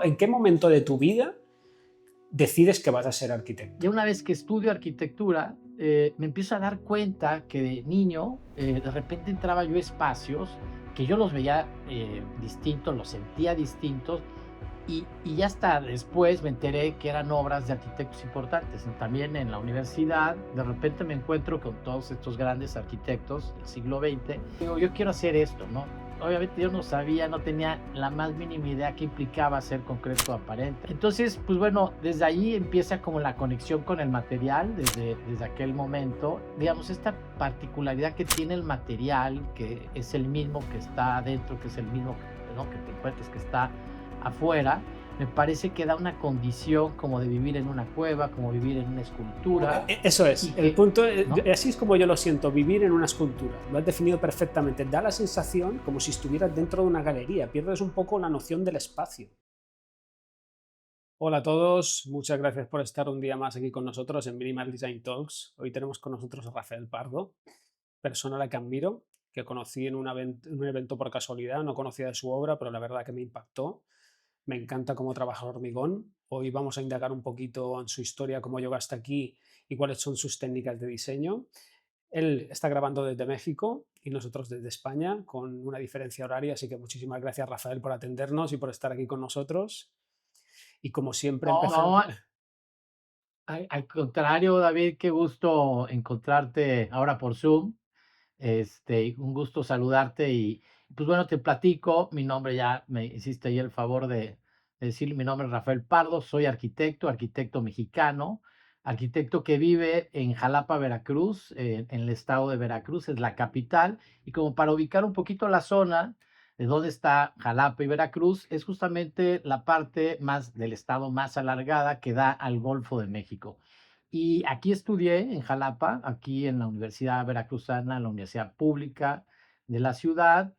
¿En qué momento de tu vida decides que vas a ser arquitecto? Ya una vez que estudio arquitectura, me empiezo a dar cuenta que de niño, de repente entraba yo a espacios que yo los veía distintos, los sentía distintos, y ya hasta después me enteré que eran obras de arquitectos importantes. Y también en la universidad, de repente me encuentro con todos estos grandes arquitectos del siglo XX. Digo, yo quiero hacer esto, ¿no? Obviamente yo no sabía, no tenía la más mínima idea qué implicaba hacer concreto aparente. Entonces, pues bueno, desde ahí empieza como la conexión con el material, desde aquel momento. Digamos, esta particularidad que tiene el material, que es el mismo que está adentro, que es el mismo, ¿no?, que te encuentras, que está afuera, me parece que da una condición como de vivir en una cueva, como vivir en una escultura, Eso es, y el que, punto, ¿no? así es como yo lo siento, vivir en una escultura. Lo has definido perfectamente. Da la sensación como si estuvieras dentro de una galería. Pierdes un poco la noción del espacio. Hola a todos, muchas gracias por estar un día más aquí con nosotros en Minimal Design Talks. Hoy tenemos con nosotros a Rafael Pardo, persona a la que admiro, que conocí en un evento por casualidad, no conocía de su obra, pero la verdad que me impactó. Me encanta cómo trabaja el hormigón. Hoy vamos a indagar un poquito en su historia, cómo llegó hasta aquí y cuáles son sus técnicas de diseño. Él está grabando desde México y nosotros desde España, con una diferencia horaria, así que muchísimas gracias, Rafael, por atendernos y por estar aquí con nosotros. Y como siempre No, empezamos. no, al contrario, David, qué gusto encontrarte ahora por Zoom. Un gusto saludarte y, pues bueno, te platico. Mi nombre, ya me hiciste ahí el favor de decir, mi nombre es Rafael Pardo, soy arquitecto, arquitecto mexicano, arquitecto que vive en Jalapa, Veracruz, en el estado de Veracruz, es la capital. Y como para ubicar un poquito la zona de dónde está Jalapa y Veracruz, es justamente la parte más del estado más alargada que da al Golfo de México. Y aquí estudié en Jalapa, aquí en la Universidad Veracruzana, la universidad pública de la ciudad.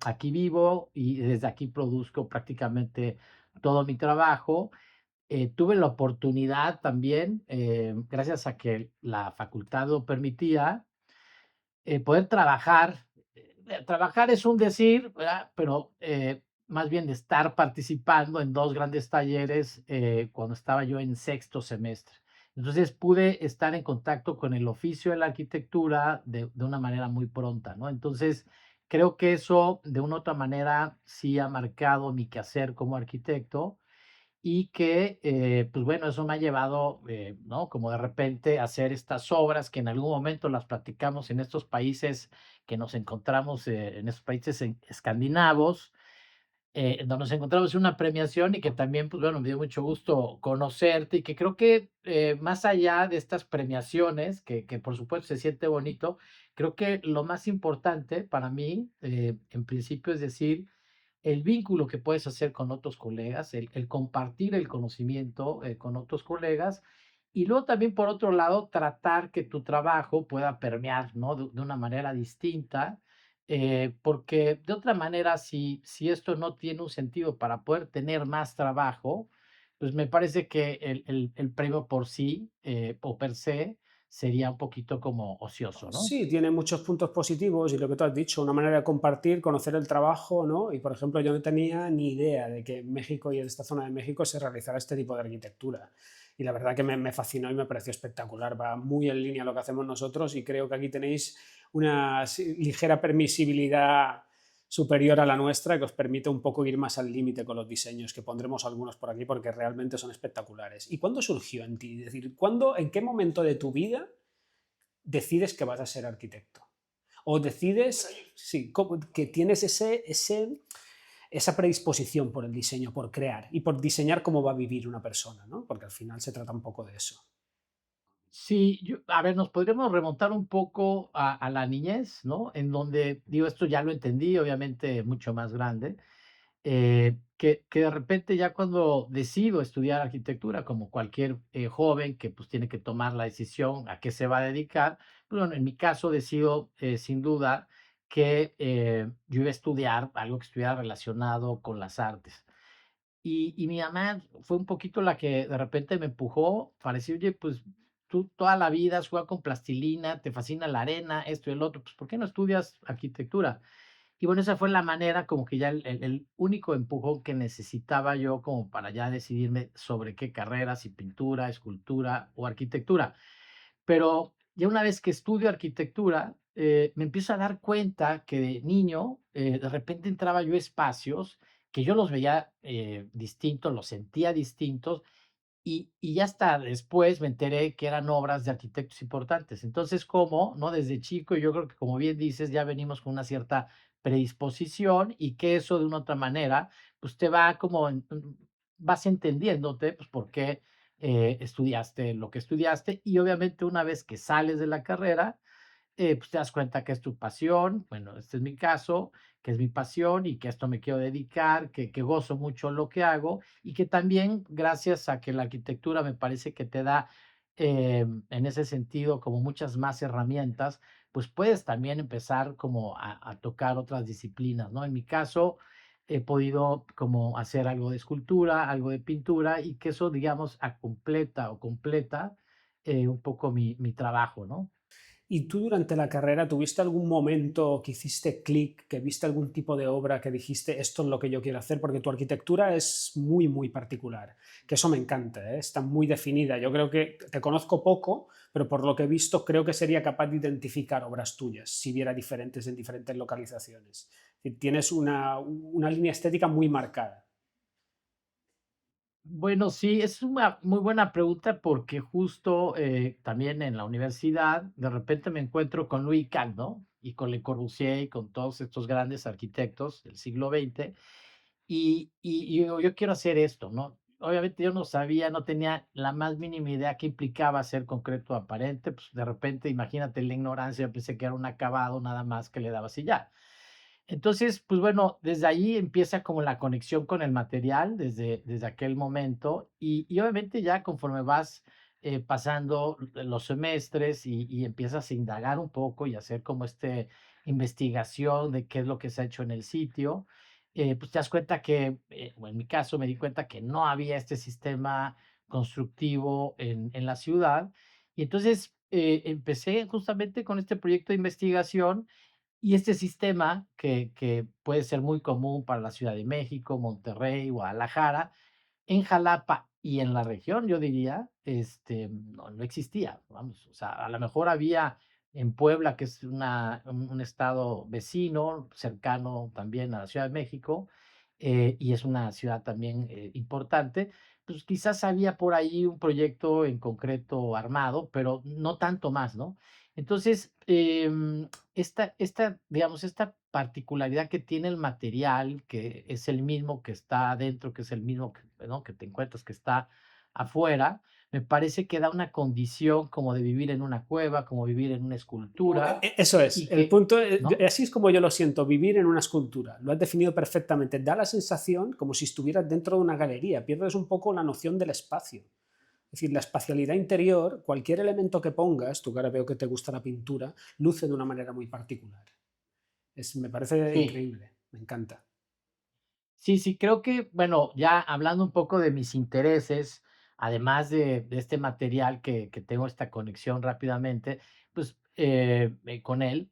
Aquí vivo y desde aquí produzco prácticamente todo mi trabajo. Tuve la oportunidad también, gracias a que la facultad lo permitía, poder trabajar. Trabajar es un decir, ¿verdad? Pero más bien de estar participando en dos grandes talleres cuando estaba yo en sexto semestre. Entonces pude estar en contacto con el oficio de la arquitectura de una manera muy pronta, ¿no? Entonces creo que eso de una u otra manera sí ha marcado mi quehacer como arquitecto, y que, pues bueno, eso me ha llevado, ¿no? Como de repente a hacer estas obras que en algún momento las platicamos en estos países que nos encontramos, en estos países escandinavos, donde nos encontramos en una premiación y que también, pues bueno, me dio mucho gusto conocerte y que creo que más allá de estas premiaciones, que por supuesto se siente bonito, creo que lo más importante para mí, en principio, es decir, el vínculo que puedes hacer con otros colegas, el compartir el conocimiento con otros colegas, y luego también, por otro lado, tratar que tu trabajo pueda permear, ¿no? De una manera distinta, porque de otra manera, si esto no tiene un sentido para poder tener más trabajo, pues me parece que el premio por sí, o per se, sería un poquito como ocioso, ¿no? Sí, tiene muchos puntos positivos y lo que tú has dicho, una manera de compartir, conocer el trabajo, ¿no? Y por ejemplo, yo no tenía ni idea de que en México y en esta zona de México se realizara este tipo de arquitectura. Y la verdad que me fascinó y me pareció espectacular. Va muy en línea lo que hacemos nosotros y creo que aquí tenéis una ligera permisibilidad superior a la nuestra que os permite un poco ir más al límite con los diseños, que pondremos algunos por aquí porque realmente son espectaculares. ¿Y cuándo surgió en ti? Es decir, ¿cuándo, en qué momento de tu vida decides que vas a ser arquitecto? O decides, sí, que tienes esa predisposición por el diseño, por crear y por diseñar cómo va a vivir una persona, ¿no? Porque al final se trata un poco de eso. Sí, a ver, nos podríamos remontar un poco a la niñez, ¿no? En donde, digo, esto ya lo entendí, obviamente mucho más grande, que de repente ya cuando decido estudiar arquitectura, como cualquier joven que pues tiene que tomar la decisión a qué se va a dedicar, pues, bueno, en mi caso decido sin duda que yo iba a estudiar algo que estuviera relacionado con las artes. Y mi mamá fue un poquito la que de repente me empujó para decir: "Oye, pues tú toda la vida has jugado con plastilina, te fascina la arena, esto y el otro, pues, ¿por qué no estudias arquitectura?". Y bueno, esa fue la manera como que ya el único empujón que necesitaba yo como para ya decidirme sobre qué carrera, si pintura, escultura o arquitectura. Pero ya una vez que estudio arquitectura, me empiezo a dar cuenta que de niño, de repente entraba yo a espacios que yo los veía, distintos, los sentía distintos, y ya hasta después me enteré que eran obras de arquitectos importantes. Entonces, ¿cómo? ¿No? Desde chico, yo creo que, como bien dices, ya venimos con una cierta predisposición y que eso de una otra manera, pues te va como vas entendiéndote, pues, por qué, estudiaste lo que estudiaste. Y obviamente una vez que sales de la carrera, pues te das cuenta que es tu pasión, bueno, este es mi caso, que es mi pasión y que a esto me quiero dedicar, que gozo mucho lo que hago y que también gracias a que la arquitectura me parece que te da, en ese sentido, como muchas más herramientas, pues puedes también empezar como a tocar otras disciplinas, ¿no? En mi caso, he podido como hacer algo de escultura, algo de pintura y que eso, digamos, completa o completa un poco mi trabajo, ¿no? ¿Y tú durante la carrera tuviste algún momento que hiciste clic, que viste algún tipo de obra que dijiste, esto es lo que yo quiero hacer? Porque tu arquitectura es muy, muy particular, que eso me encanta, ¿eh? Está muy definida. Yo creo que te conozco poco, pero por lo que he visto creo que sería capaz de identificar obras tuyas si viera diferentes en diferentes localizaciones. Es decir, tienes una línea estética muy marcada. Bueno, sí, es una muy buena pregunta porque justo también en la universidad de repente me encuentro con Louis Kahn, ¿no? Y con Le Corbusier y con todos estos grandes arquitectos del siglo XX. Y digo, yo quiero hacer esto, ¿no? Obviamente yo no sabía, no tenía la más mínima idea qué implicaba hacer concreto aparente. Pues de repente, imagínate la ignorancia, yo pensé que era un acabado nada más que le dabas y ya. Entonces, pues bueno, desde ahí empieza como la conexión con el material, desde aquel momento, y obviamente ya conforme vas pasando los semestres y empiezas a indagar un poco y hacer como este investigación de qué es lo que se ha hecho en el sitio, pues te das cuenta que, o en mi caso me di cuenta que no había este sistema constructivo en la ciudad, y entonces empecé justamente con este proyecto de investigación y este sistema que puede ser muy común para la Ciudad de México, Monterrey, Guadalajara, en Jalapa y en la región, yo diría, no existía, vamos, o sea, a lo mejor había en Puebla, que es un estado vecino, cercano también a la Ciudad de México, y es una ciudad también, importante, pues, quizás había por ahí un proyecto en concreto armado, pero no tanto más, ¿no? Entonces, digamos, esta particularidad que tiene el material, que es el mismo que está adentro, que es el mismo que, ¿no? que te encuentras que está afuera, me parece que da una condición como de vivir en una cueva, como vivir en una escultura, Eso es, y el que, punto, ¿no? así es como yo lo siento, vivir en una escultura. Lo has definido perfectamente. Da la sensación como si estuvieras dentro de una galería. Pierdes un poco la noción del espacio. Es decir, la espacialidad interior, cualquier elemento que pongas, tú que ahora veo que te gusta la pintura, luce de una manera muy particular. Me parece Sí. increíble, me encanta. Sí, sí, creo que, bueno, ya hablando un poco de mis intereses, además de este material que tengo esta conexión rápidamente, pues con él,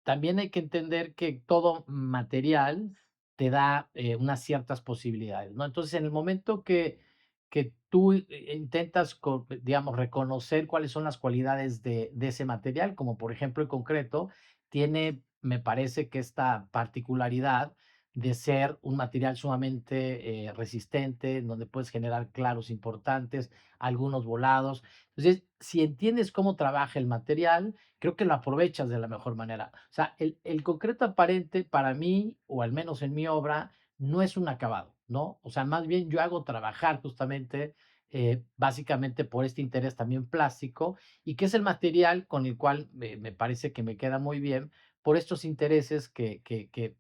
también hay que entender que todo material te da unas ciertas posibilidades, ¿no? Entonces, en el momento que tú intentas, digamos, reconocer cuáles son las cualidades de ese material, como por ejemplo el concreto, tiene, me parece que esta particularidad de ser un material sumamente resistente, en donde puedes generar claros importantes, algunos volados. Entonces, si entiendes cómo trabaja el material, creo que lo aprovechas de la mejor manera. O sea, el concreto aparente para mí, o al menos en mi obra, no es un acabado, ¿no? O sea, más bien yo hago trabajar justamente, básicamente por este interés también plástico, y que es el material con el cual me parece que me queda muy bien por estos intereses que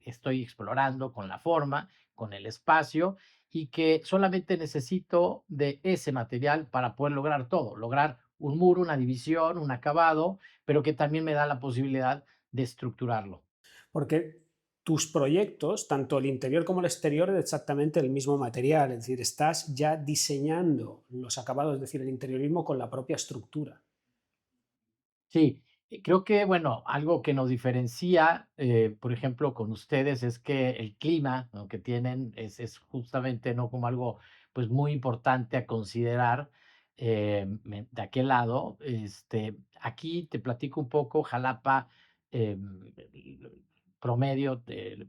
estoy explorando con la forma, con el espacio y que solamente necesito de ese material para poder lograr todo, lograr un muro, una división, un acabado, pero que también me da la posibilidad de estructurarlo. Porque tus proyectos, tanto el interior como el exterior, es exactamente el mismo material, es decir, estás ya diseñando los acabados, es decir, el interiorismo con la propia estructura. Sí, Creo que, bueno, algo que nos diferencia, por ejemplo, con ustedes es que el clima, ¿no?, que tienen es justamente, ¿no?, como algo, pues, muy importante a considerar, de aquel lado. Aquí te platico un poco, Jalapa, promedio de,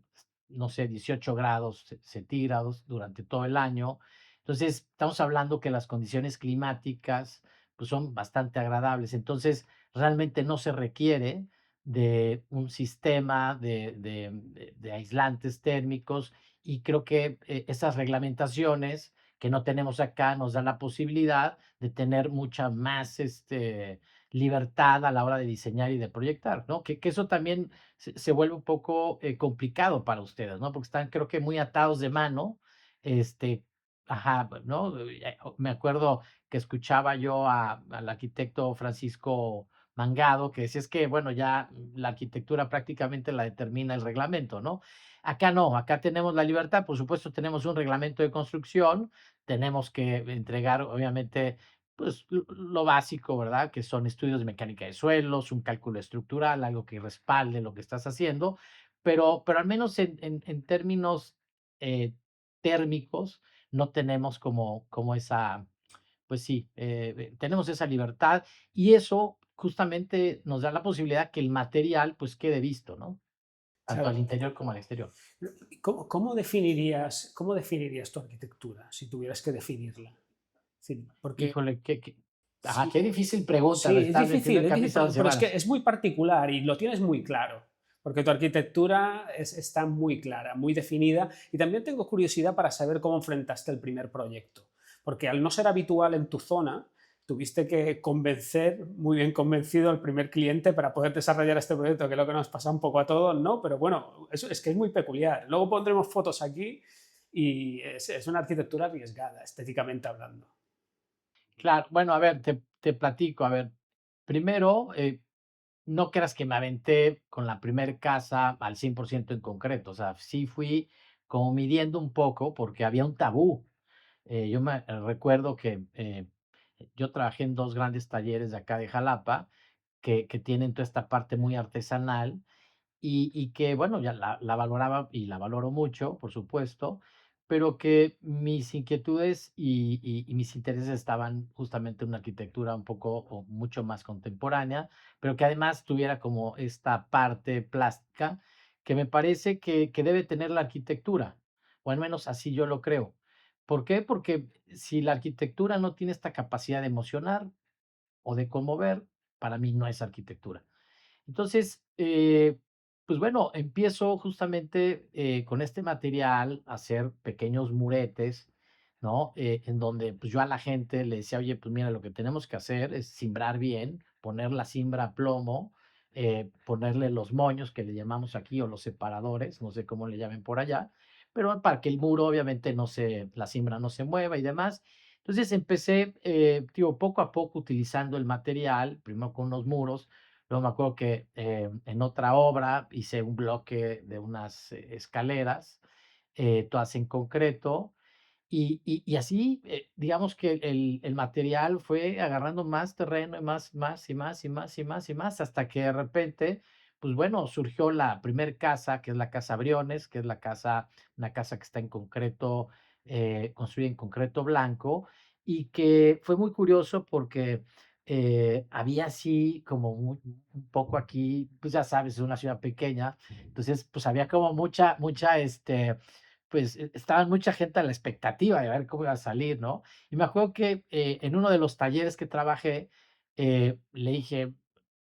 no sé, 18 grados centígrados durante todo el año. Entonces, estamos hablando que las condiciones climáticas, pues, son bastante agradables. Entonces, realmente no se requiere de un sistema de aislantes térmicos, y creo que esas reglamentaciones que no tenemos acá nos dan la posibilidad de tener mucha más libertad a la hora de diseñar y de proyectar, ¿no? Que eso también se vuelve un poco complicado para ustedes, ¿no? Porque están, creo que, muy atados de mano. Este, ajá, ¿no? Me acuerdo que escuchaba yo al arquitecto Francisco Mangado, que decía: es que, bueno, ya la arquitectura prácticamente la determina el reglamento, ¿no? Acá no, acá tenemos la libertad. Por supuesto, tenemos un reglamento de construcción, tenemos que entregar, obviamente, pues lo básico, ¿verdad? Que son estudios de mecánica de suelos, un cálculo estructural, algo que respalde lo que estás haciendo, pero al menos en términos térmicos, no tenemos como esa, pues sí, tenemos esa libertad, y eso justamente nos da la posibilidad que el material, pues, quede visto, ¿no? Tanto al Claro. interior como al exterior. Cómo definirías tu arquitectura si tuvieras que definirla? Sí, porque Híjole, sí, qué difícil pregunta, me sí, estás metiendo en es difícil camisa de once pero es que varas. es muy particular y lo tienes muy claro, porque tu arquitectura está muy clara, muy definida, y también tengo curiosidad para saber cómo enfrentaste el primer proyecto, porque al no ser habitual en tu zona, tuviste que convencer, muy bien convencido al primer cliente para poder desarrollar este proyecto, que es lo que nos pasa un poco a todos, ¿no? Pero bueno, es que es muy peculiar. Luego pondremos fotos aquí y es una arquitectura arriesgada, estéticamente hablando. Claro, bueno, a ver, te platico, a ver, primero, no creas que me aventé con la primer casa al 100% en concreto, o sea, sí fui como midiendo un poco porque había un tabú. Yo me recuerdo que yo trabajé en 2 grandes talleres de acá de Jalapa, que tienen toda esta parte muy artesanal, y que, bueno, ya la valoraba y la valoro mucho, por supuesto, pero que mis inquietudes y mis intereses estaban justamente en una arquitectura un poco o mucho más contemporánea, pero que además tuviera como esta parte plástica que me parece que debe tener la arquitectura, o al menos así yo lo creo. ¿Por qué? Porque si la arquitectura no tiene esta capacidad de emocionar o de conmover, para mí no es arquitectura. Entonces, pues bueno, empiezo justamente con este material a hacer pequeños muretes, ¿no? En donde pues yo a la gente le decía: oye, pues mira, lo que tenemos que hacer es cimbrar bien, poner la cimbra a plomo, ponerle los moños que le llamamos aquí, o los separadores, no sé cómo le llamen por allá, pero para que el muro obviamente la cimbra no se mueva y demás. Entonces empecé, digo, poco a poco utilizando el material, primero con unos muros. Luego me acuerdo que en otra obra hice un bloque de unas escaleras, todas en concreto, y así, digamos que el material fue agarrando más terreno, y más, y más, y más, y más, y más, hasta que de repente, pues bueno, surgió la primer casa, que es la Casa Briones, que es una casa que está en concreto, construida en concreto blanco, y que fue muy curioso porque había así como un poco aquí, pues ya sabes, es una ciudad pequeña, entonces pues había como mucha, pues estaban mucha gente a la expectativa de ver cómo iba a salir, ¿no? Y me acuerdo que en uno de los talleres que trabajé, le dije: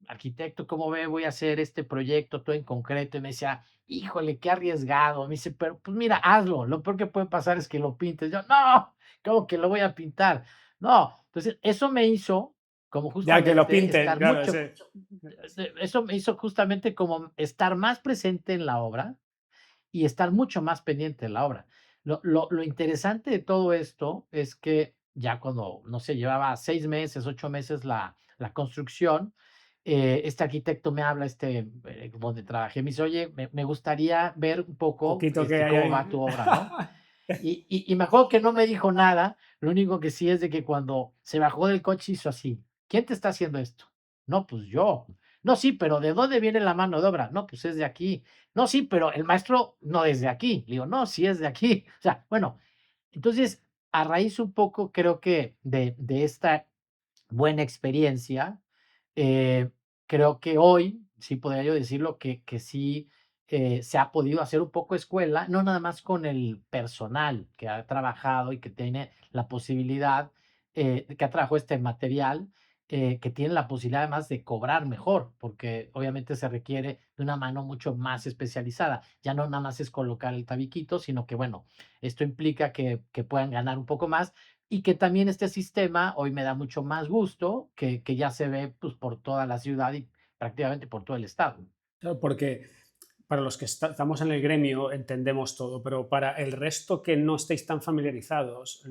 arquitecto, ¿cómo ve? Voy a hacer este proyecto todo en concreto. Y me decía: híjole, qué arriesgado. Me dice: pero pues mira, hazlo. Lo peor que puede pasar es que lo pintes. Yo: no, ¿cómo que lo voy a pintar? No. Entonces, eso me hizo como Ya que lo justamente pinten, estar claro, mucho, ese. eso me hizo justamente como estar más presente en la obra y estar mucho más pendiente de la obra. Lo interesante de todo esto es que ya cuando, no sé, llevaba 6 meses, 8 meses la construcción, este arquitecto me habla, donde trabajé, me dice: oye, me gustaría ver un poco Poquito que hay cómo ahí. va tu obra, ¿no? Y me acuerdo que no me dijo nada, lo único que sí es de que cuando se bajó del coche hizo así: ¿quién te está haciendo esto? No, pues yo. No, sí, pero ¿de dónde viene la mano de obra? No, pues es de aquí. No, sí, pero el maestro no es de aquí. Le digo, no, sí es de aquí. O sea, bueno, entonces, a raíz un poco, creo que de esta buena experiencia, eh, creo que hoy, sí podría yo decirlo, que sí, se ha podido hacer un poco escuela, no nada más con el personal que ha trabajado y que tiene la posibilidad, que ha trabajado este material, que tiene la posibilidad además de cobrar mejor, porque obviamente se requiere de una mano mucho más especializada. Ya no nada más es colocar el tabiquito, sino que, bueno, esto implica que puedan ganar un poco más y que también este sistema hoy me da mucho más gusto, que ya se ve, pues, por toda la ciudad y prácticamente por todo el estado. Claro, porque para los que estamos en el gremio entendemos todo, pero para el resto que no estéis tan familiarizados,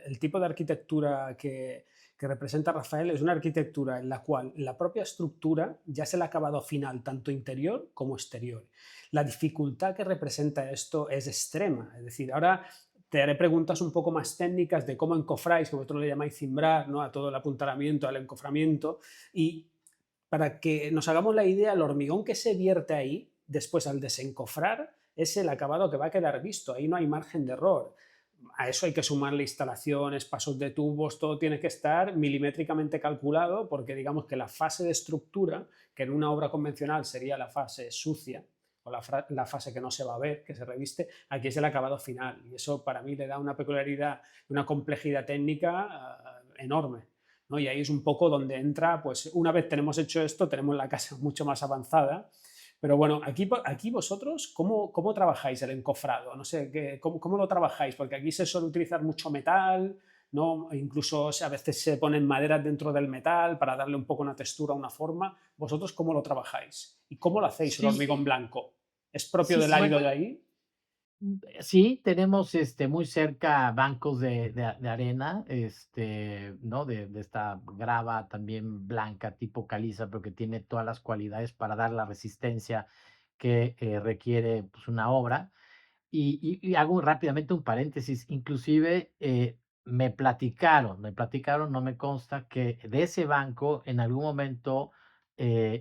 el tipo de arquitectura que representa Rafael es una arquitectura en la cual la propia estructura ya es el acabado final, tanto interior como exterior. La dificultad que representa esto es extrema, es decir, ahora te haré preguntas un poco más técnicas de cómo encofráis, que vosotros le llamáis cimbrar, ¿no? A todo el apuntalamiento, al encoframiento, y para que nos hagamos la idea, el hormigón que se vierte ahí, después al desencofrar, es el acabado que va a quedar visto, ahí no hay margen de error. A eso hay que sumarle instalaciones, pasos de tubos, todo tiene que estar milimétricamente calculado porque digamos que la fase de estructura, que en una obra convencional sería la fase sucia o la fase que no se va a ver, que se reviste, aquí es el acabado final y eso para mí le da una peculiaridad, una complejidad técnica enorme. ¿No? Y ahí es un poco donde entra, pues una vez tenemos hecho esto, tenemos la casa mucho más avanzada. Pero bueno, aquí vosotros, ¿cómo trabajáis el encofrado? No sé, ¿cómo lo trabajáis? Porque aquí se suele utilizar mucho metal, ¿no? E incluso a veces se ponen maderas dentro del metal para darle un poco una textura, una forma. ¿Vosotros cómo lo trabajáis? ¿Y cómo lo hacéis el Sí, hormigón blanco? ¿Es propio sí, del sí, árido bueno, de ahí? sí, tenemos, muy cerca bancos de arena, ¿no? De esta grava también blanca, tipo caliza, pero que tiene todas las cualidades para dar la resistencia que, requiere, pues, una obra. Y hago rápidamente un paréntesis, inclusive, me platicaron, no me consta, que de ese banco en algún momento,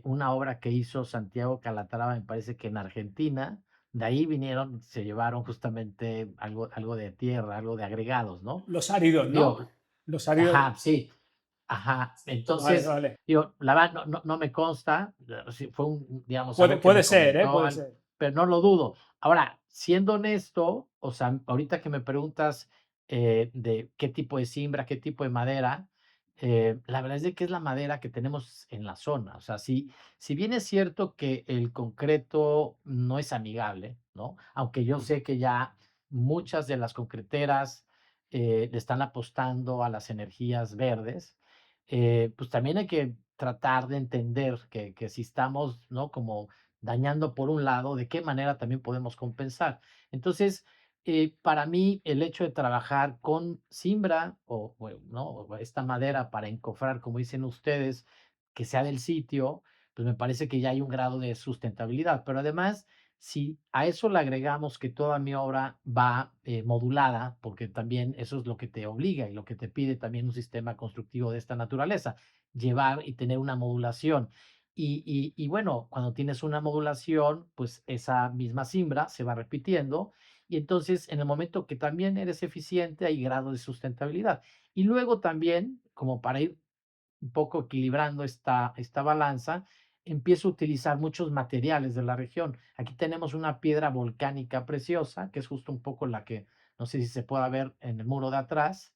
una obra que hizo Santiago Calatrava, me parece que en Argentina, de ahí vinieron, se llevaron justamente algo de tierra, algo de agregados, ¿no? Los áridos, ¿no? Digo, Los áridos. ajá, sí, ajá. Vale, Entonces, vale. digo, la verdad no me consta, sí fue digamos, Puede, algo que puede me ser, ¿eh? comentó, Puede ser. pero no lo dudo. Ahora, siendo honesto, o sea, ahorita que me preguntas, de qué tipo de cimbra, qué tipo de madera, la verdad es de que es la madera que tenemos en la zona. O sea, si bien es cierto que el concreto no es amigable, ¿no? Aunque yo sé que ya muchas de las concreteras, le están apostando a las energías verdes, pues también hay que tratar de entender que si estamos, ¿no? Como dañando por un lado, de qué manera también podemos compensar. Entonces, para mí, el hecho de trabajar con cimbra ¿no? O esta madera para encofrar, como dicen ustedes, que sea del sitio, pues me parece que ya hay un grado de sustentabilidad. Pero además, si a eso le agregamos que toda mi obra va, modulada, porque también eso es lo que te obliga y lo que te pide también un sistema constructivo de esta naturaleza, llevar y tener una modulación. Y bueno, cuando tienes una modulación, pues esa misma cimbra se va repitiendo y entonces en el momento que también eres eficiente hay grado de sustentabilidad. Y luego también, como para ir un poco equilibrando esta balanza, empiezo a utilizar muchos materiales de la región. Aquí tenemos una piedra volcánica preciosa, que es justo un poco la que, no sé si se pueda ver en el muro de atrás,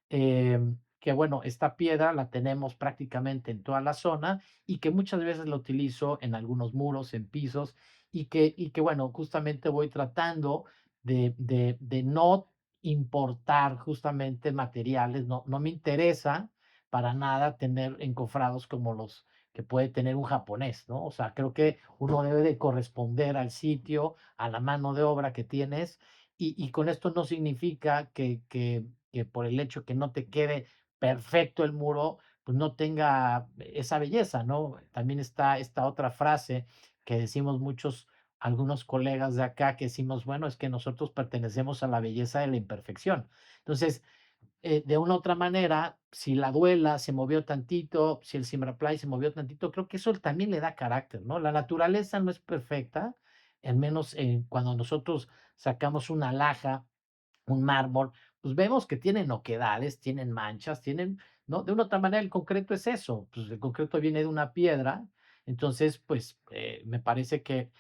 que bueno, esta piedra la tenemos prácticamente en toda la zona y que muchas veces la utilizo en algunos muros, en pisos, y que bueno, justamente voy tratando de no importar justamente materiales, no me interesa para nada tener encofrados como los que puede tener un japonés, ¿no? O sea, creo que uno debe de corresponder al sitio, a la mano de obra que tienes, y con esto no significa que por el hecho que no te quede perfecto el muro, pues no tenga esa belleza, ¿no? También está esta otra frase que decimos muchos, algunos colegas de acá, que decimos, bueno, es que nosotros pertenecemos a la belleza de la imperfección. Entonces, de una u otra manera, si la duela se movió tantito, si el Simraply se movió tantito, creo que eso también le da carácter, ¿no? La naturaleza no es perfecta, al menos, cuando nosotros sacamos una laja, un mármol, pues vemos que tienen oquedades, tienen manchas, tienen, ¿no? De una u otra manera, el concreto es eso, pues el concreto viene de una piedra, entonces, pues, me parece que,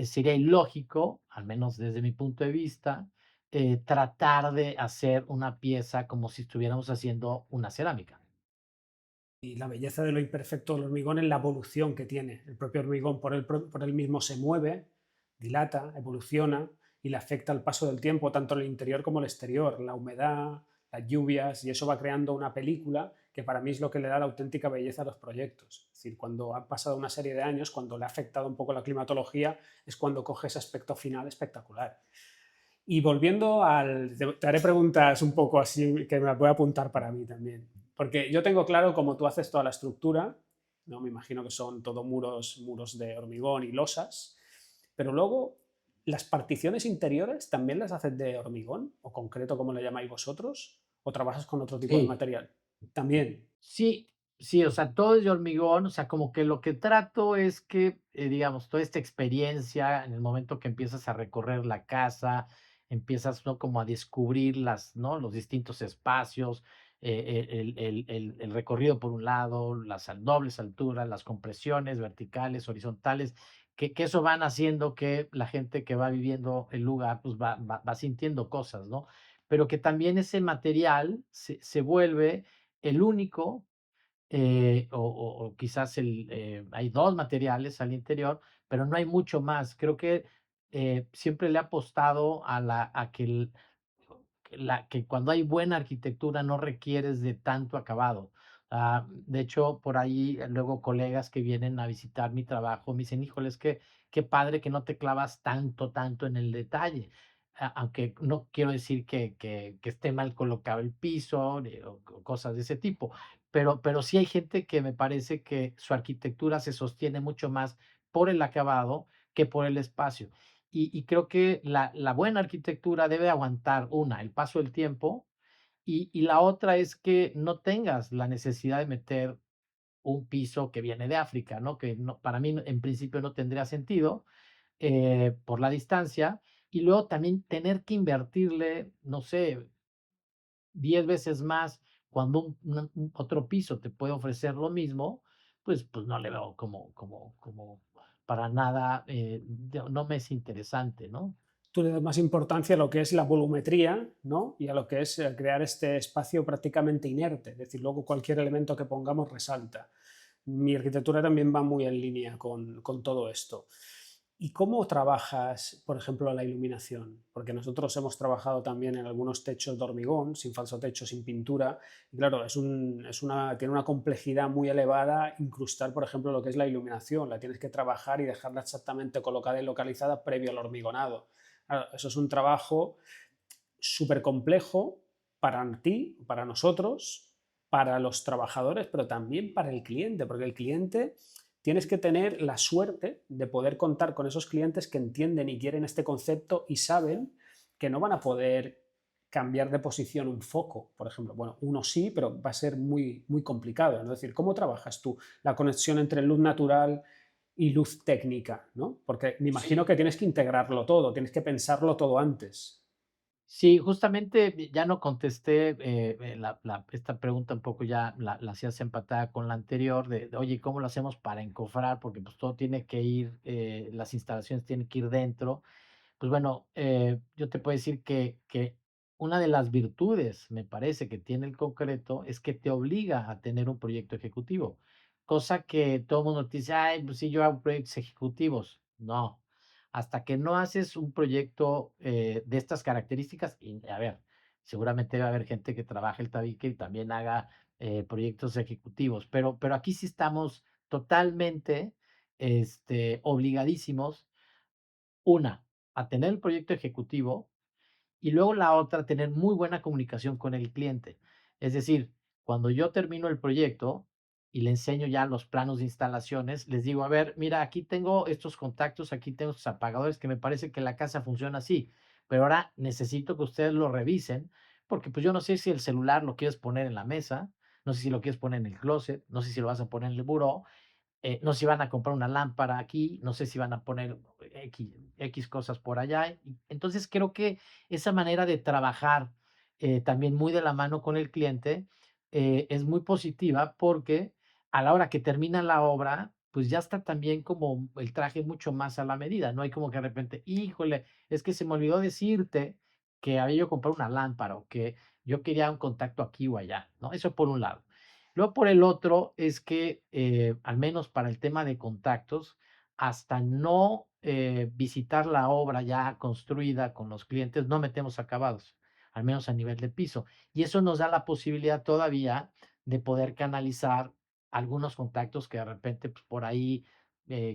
sería ilógico, al menos desde mi punto de vista, tratar de hacer una pieza como si estuviéramos haciendo una cerámica. Y la belleza de lo imperfecto del hormigón es la evolución que tiene. El propio hormigón por él mismo se mueve, dilata, evoluciona y le afecta el paso del tiempo, tanto en el interior como el exterior, la humedad, las lluvias, y eso va creando una película que para mí es lo que le da la auténtica belleza a los proyectos. Es decir, cuando han pasado una serie de años, cuando le ha afectado un poco la climatología, es cuando coge ese aspecto final espectacular. Y volviendo al... Te haré preguntas un poco así que me las voy a apuntar para mí también. Porque yo tengo claro cómo tú haces toda la estructura, ¿no? Me imagino que son todo muros, muros de hormigón y losas, pero luego las particiones interiores también las haces de hormigón o concreto, como le llamáis vosotros, o trabajas con otro tipo de Sí. material. También. Sí, sí, o sea, todo es de hormigón, o sea, como que lo que trato es que, digamos, toda esta experiencia, en el momento que empiezas a recorrer la casa, empiezas, ¿no? Como a descubrir las, ¿no? Los distintos espacios, el recorrido por un lado, las dobles alturas, las compresiones verticales, horizontales, que eso van haciendo que la gente que va viviendo el lugar, pues va sintiendo cosas, ¿no? Pero que también ese material se vuelve el único, o quizás hay 2 materiales al interior, pero no hay mucho más. Creo que, siempre le he apostado a que que cuando hay buena arquitectura no requieres de tanto acabado. De hecho, por ahí luego colegas que vienen a visitar mi trabajo me dicen: "Híjole, es que qué padre que no te clavas tanto, tanto en el detalle". Aunque no quiero decir que esté mal colocado el piso, o cosas de ese tipo, pero sí hay gente que me parece que su arquitectura se sostiene mucho más por el acabado que por el espacio. Y creo que la buena arquitectura debe aguantar, una, el paso del tiempo, y la otra es que no tengas la necesidad de meter un piso que viene de África, ¿no? Que no, para mí, en principio, no tendría sentido, por la distancia, y luego también tener que invertirle, no sé, 10 veces más cuando un otro piso te puede ofrecer lo mismo, pues no le veo como para nada, no me es interesante, ¿no? Tú le das más importancia a lo que es la volumetría, ¿no? Y a lo que es crear este espacio prácticamente inerte, es decir, luego cualquier elemento que pongamos resalta. Mi arquitectura también va muy en línea con todo esto. ¿Y cómo trabajas, por ejemplo, la iluminación? Porque nosotros hemos trabajado también en algunos techos de hormigón, sin falso techo, sin pintura, y claro, tiene una complejidad muy elevada incrustar, por ejemplo, lo que es la iluminación. La tienes que trabajar y dejarla exactamente colocada y localizada previo al hormigonado. Claro, eso es un trabajo súper complejo para ti, para nosotros, para los trabajadores, pero también para el cliente, porque el cliente tienes que tener la suerte de poder contar con esos clientes que entienden y quieren este concepto y saben que no van a poder cambiar de posición un foco, por ejemplo. Bueno, uno sí, pero va a ser muy, muy complicado, ¿no? Es decir, ¿cómo trabajas tú la conexión entre luz natural y luz técnica, ¿no? Porque me imagino Sí. que tienes que integrarlo todo, tienes que pensarlo todo antes. Sí, justamente ya no contesté, esta pregunta un poco ya la hacías empatada con la anterior de, oye, ¿cómo lo hacemos para encofrar? Porque pues todo tiene que ir, las instalaciones tienen que ir dentro. Pues bueno, yo te puedo decir que una de las virtudes, me parece, que tiene el concreto es que te obliga a tener un proyecto ejecutivo, cosa que todo el mundo te dice, ay, pues sí, yo hago proyectos ejecutivos. No, hasta que no haces un proyecto de estas características, y a ver, seguramente va a haber gente que trabaje el tabique y también haga proyectos ejecutivos, pero aquí sí estamos totalmente obligadísimos, una, a tener el proyecto ejecutivo y luego la otra, tener muy buena comunicación con el cliente. Es decir, cuando yo termino el proyecto y le enseño ya los planos de instalaciones, les digo, a ver, mira, aquí tengo estos contactos, aquí tengo estos apagadores, que me parece que la casa funciona así, pero ahora necesito que ustedes lo revisen porque pues yo no sé si el celular lo quieres poner en la mesa, no sé si lo quieres poner en el closet, no sé si lo vas a poner en el buró, no sé si van a comprar una lámpara aquí, no sé si van a poner X cosas por allá. Entonces creo que esa manera de trabajar también muy de la mano con el cliente es muy positiva porque a la hora que termina la obra, pues ya está también como el traje mucho más a la medida. No hay como que de repente, híjole, es que se me olvidó decirte que había yo comprado una lámpara o que yo quería un contacto aquí o allá, ¿no? Eso por un lado. Luego, por el otro, es que, al menos para el tema de contactos, hasta no, visitar la obra ya construida con los clientes, no metemos acabados, al menos a nivel de piso. Y eso nos da la posibilidad todavía de poder canalizar algunos contactos que de repente, pues, por ahí,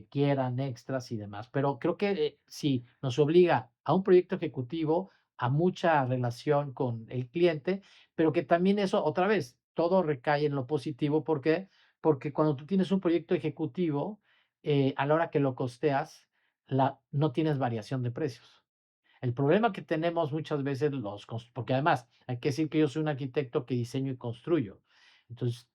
quieran extras y demás. Pero creo que, sí, nos obliga a un proyecto ejecutivo, a mucha relación con el cliente, pero que también eso, otra vez, todo recae en lo positivo. ¿Por qué? Porque cuando tú tienes un proyecto ejecutivo, a la hora que lo costeas, no tienes variación de precios. El problema que tenemos muchas veces porque además hay que decir que yo soy un arquitecto que diseño y construyo. Entonces,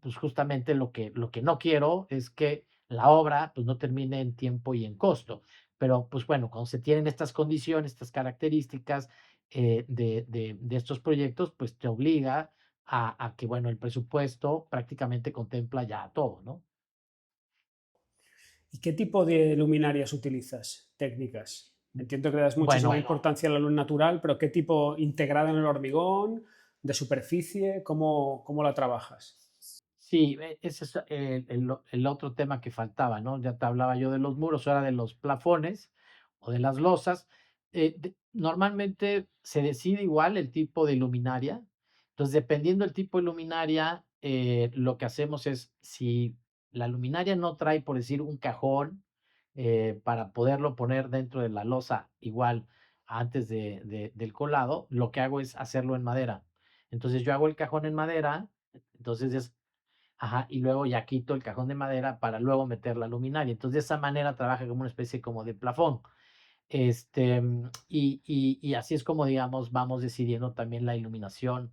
pues justamente lo que no quiero es que la obra pues no termine en tiempo y en costo. Pero pues bueno, cuando se tienen estas condiciones, estas características de estos proyectos, pues te obliga a que, bueno, el presupuesto prácticamente contempla ya todo, ¿no? ¿Y qué tipo de luminarias utilizas? Técnicas. Entiendo que le das muchísima Bueno, importancia a la luz natural, pero ¿qué tipo integrada en el hormigón, de superficie? ¿Cómo la trabajas? sí, ese es el otro tema que faltaba, ¿no? Ya te hablaba yo de los muros, ahora de los plafones o de las losas. Normalmente se decide igual el tipo de luminaria. Entonces, dependiendo del tipo de luminaria, lo que hacemos es, si la luminaria no trae, por decir, un cajón para poderlo poner dentro de la losa igual antes del colado, lo que hago es hacerlo en madera. Entonces, yo hago el cajón en madera, entonces es. Ajá, y luego ya quito el cajón de madera para luego meter la luminaria. Entonces, de esa manera trabaja como una especie como de plafón. Y así es como, digamos, vamos decidiendo también la iluminación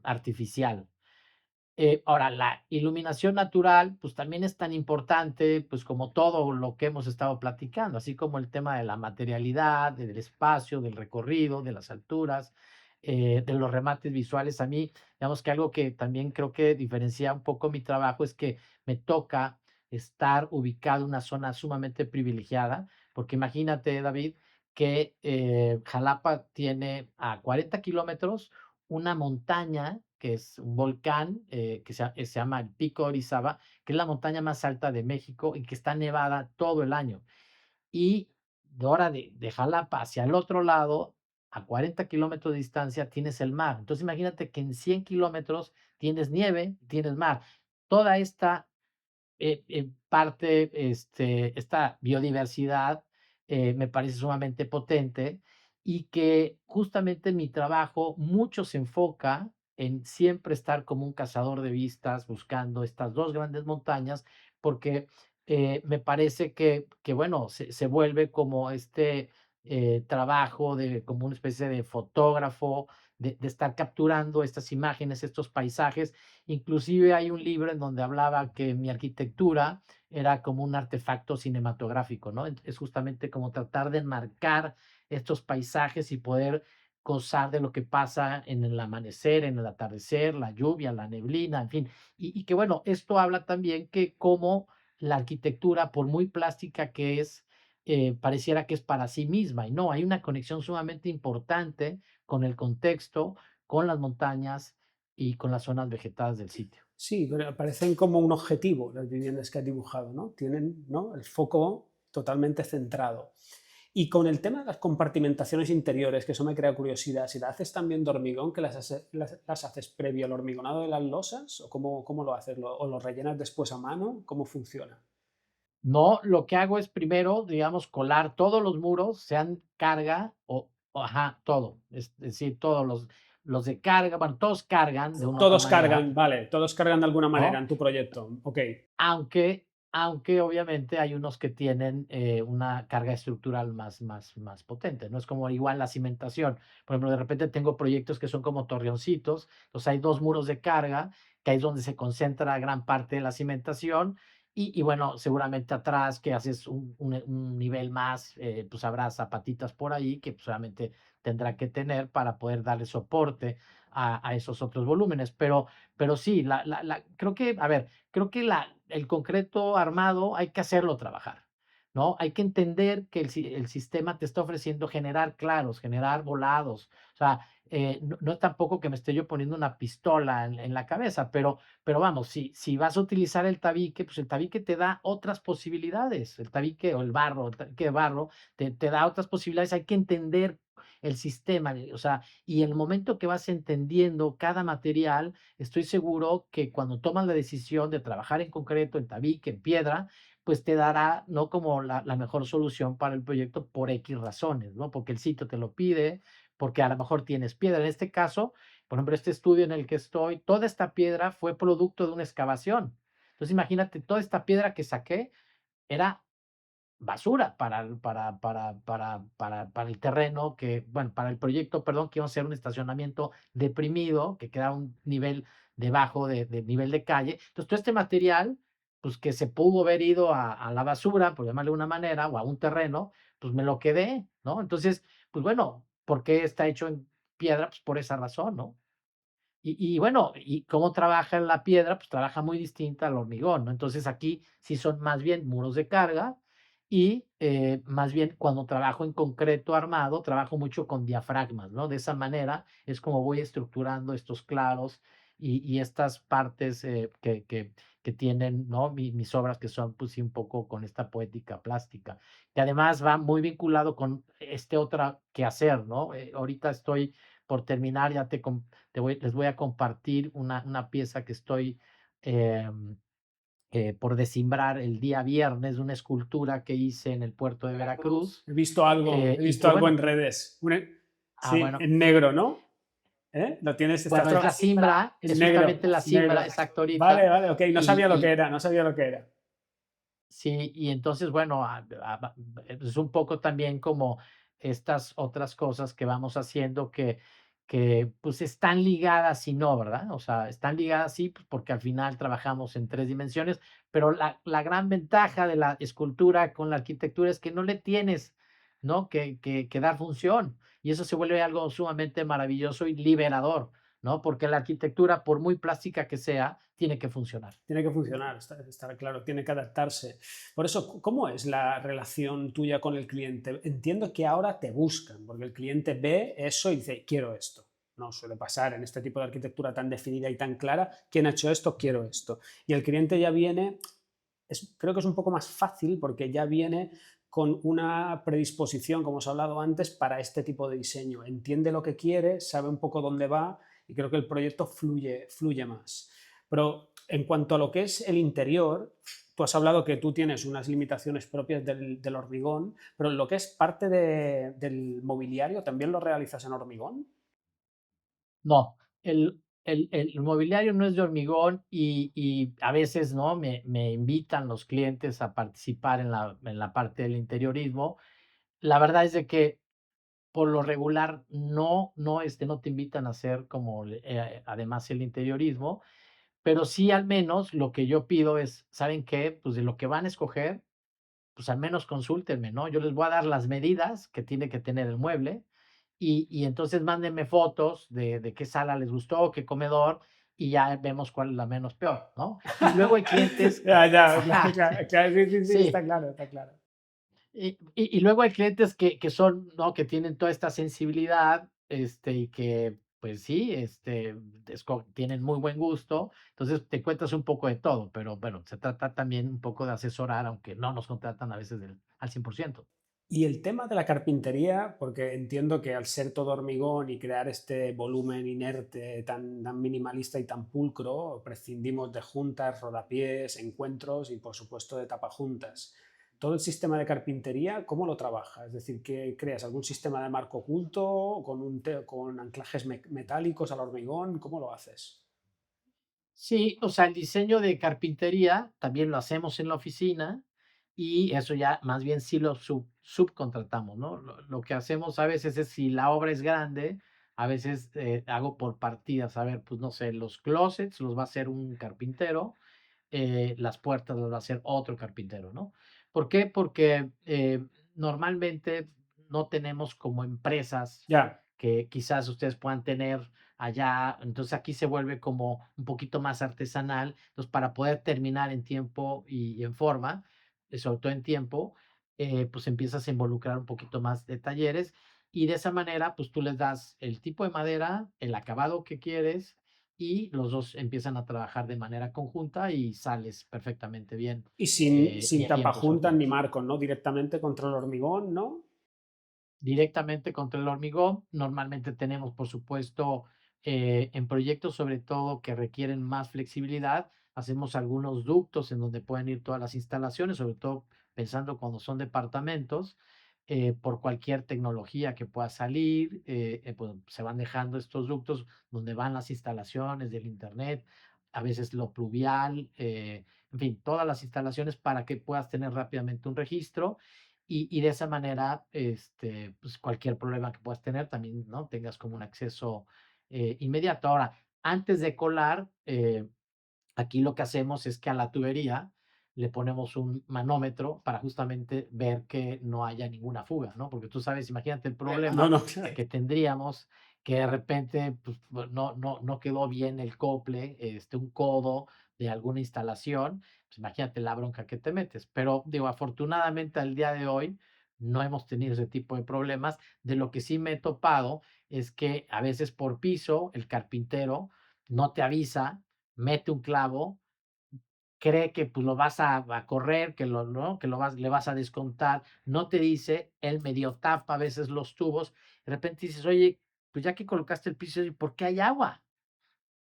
artificial. Ahora, la iluminación natural, pues también es tan importante, pues como todo lo que hemos estado platicando, así como el tema de la materialidad, del espacio, del recorrido, de las alturas, de los remates visuales. A mí, digamos que algo que también creo que diferencia un poco mi trabajo es que me toca estar ubicado en una zona sumamente privilegiada, porque imagínate, David, que Jalapa tiene a 40 kilómetros una montaña que es un volcán que se llama el Pico Orizaba, que es la montaña más alta de México y que está nevada todo el año. Y de ahora de Jalapa hacia el otro lado, a 40 kilómetros de distancia, tienes el mar. Entonces imagínate que en 100 kilómetros tienes nieve, tienes mar. Toda esta parte, esta biodiversidad me parece sumamente potente y que justamente en mi trabajo mucho se enfoca en siempre estar como un cazador de vistas buscando estas dos grandes montañas, porque me parece que bueno, se vuelve como trabajo de como una especie de fotógrafo, de estar capturando estas imágenes, estos paisajes. Inclusive hay un libro en donde hablaba que mi arquitectura era como un artefacto cinematográfico, ¿no? Es justamente como tratar de enmarcar estos paisajes y poder gozar de lo que pasa en el amanecer, en el atardecer, la lluvia, la neblina, en fin. Y que bueno, esto habla también que como la arquitectura, por muy plástica que es, pareciera que es para sí misma. Y no, hay una conexión sumamente importante con el contexto, con las montañas y con las zonas vegetadas del sitio. Sí, pero parecen como un objetivo las viviendas que has dibujado, ¿no? Tienen, ¿no?, el foco totalmente centrado. Y con el tema de las compartimentaciones interiores, que eso me crea curiosidad, si las haces también de hormigón, que las haces previo al hormigonado de las losas, o cómo lo haces, o lo rellenas después a mano, ¿cómo funciona? No, lo que hago es primero, digamos, colar todos los muros, sean carga ajá, todo. Es decir, todos los de carga, bueno, todos cargan de una u otra Todos manera, cargan, vale, todos cargan de alguna manera ¿no? en tu proyecto, ok. Aunque aunque obviamente hay unos que tienen una carga estructural más potente, ¿no? Es como igual la cimentación. Por ejemplo, de repente tengo proyectos que son como torreoncitos, entonces hay dos muros de carga, que ahí es donde se concentra gran parte de la cimentación, y bueno, seguramente atrás que haces un nivel más, pues habrá zapatitas por ahí que pues obviamente tendrá que tener para poder darle soporte a esos otros volúmenes. Pero sí, creo que, a ver, creo que el concreto armado hay que hacerlo trabajar, ¿no? Hay que entender que el sistema te está ofreciendo generar claros, generar volados. O sea, no tampoco que me esté yo poniendo una pistola en la cabeza, pero vamos, si vas a utilizar el tabique, pues el tabique te da otras posibilidades. El tabique o el tabique de barro te da otras posibilidades. Hay que entender el sistema, o sea, y el momento que vas entendiendo cada material, estoy seguro que cuando tomas la decisión de trabajar en concreto, en tabique, en piedra, pues te dará, ¿no? Como la mejor solución para el proyecto por X razones, ¿no? Porque el sitio te lo pide, porque a lo mejor tienes piedra. En este caso, por ejemplo, este estudio en el que estoy, toda esta piedra fue producto de una excavación. Entonces, imagínate, toda esta piedra que saqué era basura para el terreno que, bueno, para el proyecto, perdón, que iba a ser un estacionamiento deprimido, que queda a un nivel debajo de nivel de calle. Entonces, todo este material, pues que se pudo haber ido a la basura, por llamarle de una manera, o a un terreno, pues me lo quedé, ¿no? Entonces, pues bueno, ¿por qué está hecho en piedra? Pues por esa razón, ¿no? Y bueno, ¿y cómo trabaja en la piedra? Pues trabaja muy distinta al hormigón, ¿no? Entonces aquí sí son más bien muros de carga y más bien cuando trabajo en concreto armado, trabajo mucho con diafragmas, ¿no? De esa manera es como voy estructurando estos claros y estas partes que tienen, ¿no? Mis obras que son, pues sí, un poco con esta poética plástica, que además va muy vinculado con este otra quehacer, ¿no? Ahorita estoy por terminar, ya les voy a compartir una pieza que estoy por descimbrar el día viernes, una escultura que hice en el puerto de Veracruz. He Y visto que algo en bueno, redes. Sí, bueno, en negro, ¿no? ¿Eh? Lo tienes, bueno, es la simbra, es negro, justamente la negro. simbra, exacto Vale, ahorita. vale, ok, no sabía lo que Y era, no sabía lo que era. sí, y entonces, bueno, es un poco también como estas otras cosas que vamos haciendo que pues están ligadas y no, ¿verdad? O sea, están ligadas sí, pues porque al final trabajamos en 3 dimensiones, pero la gran ventaja de la escultura con la arquitectura es que no le tienes, ¿no? Que dar función. Y eso se vuelve algo sumamente maravilloso y liberador, ¿no? Porque la arquitectura, por muy plástica que sea, tiene que funcionar. Tiene que funcionar, está claro, tiene que adaptarse. Por eso, ¿cómo es la relación tuya con el cliente? Entiendo que ahora te buscan, porque el cliente ve eso y dice, quiero esto. No suele pasar en este tipo de arquitectura tan definida y tan clara, ¿quién ha hecho esto? Quiero esto. Y el cliente ya viene, creo que es un poco más fácil porque ya viene con una predisposición, como os he hablado antes, para este tipo de diseño. Entiende lo que quiere, sabe un poco dónde va y creo que el proyecto fluye más. Pero en cuanto a lo que es el interior, tú has hablado que tú tienes unas limitaciones propias del hormigón, pero lo que es parte del mobiliario, ¿también lo realizas en hormigón? No, el mobiliario no es de hormigón y a veces, ¿no? Me invitan los clientes a participar en la parte del interiorismo. La verdad es de que por lo regular no te invitan a hacer como además el interiorismo, pero sí al menos lo que yo pido es, ¿saben qué? Pues de lo que van a escoger, pues al menos consúltenme, ¿no? Yo les voy a dar las medidas que tiene que tener el mueble y entonces mándenme fotos de qué sala les gustó, qué comedor, y ya vemos cuál es la menos peor, ¿no? Y luego hay clientes, Ya, ya, claro, ajá, claro, claro, sí, sí, sí, está sí. claro, está claro. Y luego hay clientes que son, ¿no? Que tienen toda esta sensibilidad, y que, pues sí, tienen muy buen gusto. Entonces, te encuentras un poco de todo, pero bueno, se trata también un poco de asesorar, aunque no nos contratan a veces al 100%. Y el tema de la carpintería, porque entiendo que al ser todo hormigón y crear este volumen inerte tan minimalista y tan pulcro, prescindimos de juntas, rodapiés, encuentros y por supuesto de tapajuntas. Todo el sistema de carpintería, ¿cómo lo trabajas? Es decir, ¿que creas algún sistema de marco oculto con anclajes metálicos al hormigón? ¿Cómo lo haces? Sí, o sea, el diseño de carpintería también lo hacemos en la oficina y eso ya más bien sí lo subcontratamos, ¿no? Lo que hacemos a veces es si la obra es grande, a veces hago por partidas, a ver, pues no sé, los closets los va a hacer un carpintero, las puertas las va a hacer otro carpintero, ¿no? ¿Por qué? Porque normalmente no tenemos como empresas Ya. que quizás ustedes puedan tener allá, entonces aquí se vuelve como un poquito más artesanal, entonces para poder terminar en tiempo y en forma, sobre todo en tiempo, pues empiezas a involucrar un poquito más de talleres y de esa manera, pues tú les das el tipo de madera, el acabado que quieres y los dos empiezan a trabajar de manera conjunta y sales perfectamente bien Y sin y en tapajuntas ni presupuesto. marcos, ¿no? Directamente contra el hormigón, ¿no? Directamente contra el hormigón. Normalmente tenemos, por supuesto, en proyectos sobre todo que requieren más flexibilidad, hacemos algunos ductos en donde pueden ir todas las instalaciones, sobre todo pensando cuando son departamentos, por cualquier tecnología que pueda salir, pues se van dejando estos ductos donde van las instalaciones del internet, a veces lo pluvial, en fin, todas las instalaciones para que puedas tener rápidamente un registro y de esa manera, pues cualquier problema que puedas tener también, ¿no? Tengas como un acceso inmediato. Ahora, antes de colar, aquí lo que hacemos es que a la tubería le ponemos un manómetro para justamente ver que no haya ninguna fuga, ¿no? Porque tú sabes, imagínate el No, problema no, claro. que tendríamos que de repente pues, no quedó bien el cople, un codo de alguna instalación, pues imagínate la bronca que te metes. Pero digo, afortunadamente al día de hoy no hemos tenido ese tipo de problemas. De lo que sí me he topado es que a veces por piso el carpintero no te avisa, mete un clavo, cree que pues lo vas a correr, que lo, ¿no? Que le vas a descontar, no te dice, él medio tapa a veces los tubos, de repente dices, oye, pues ya que colocaste el piso, ¿y por qué hay agua?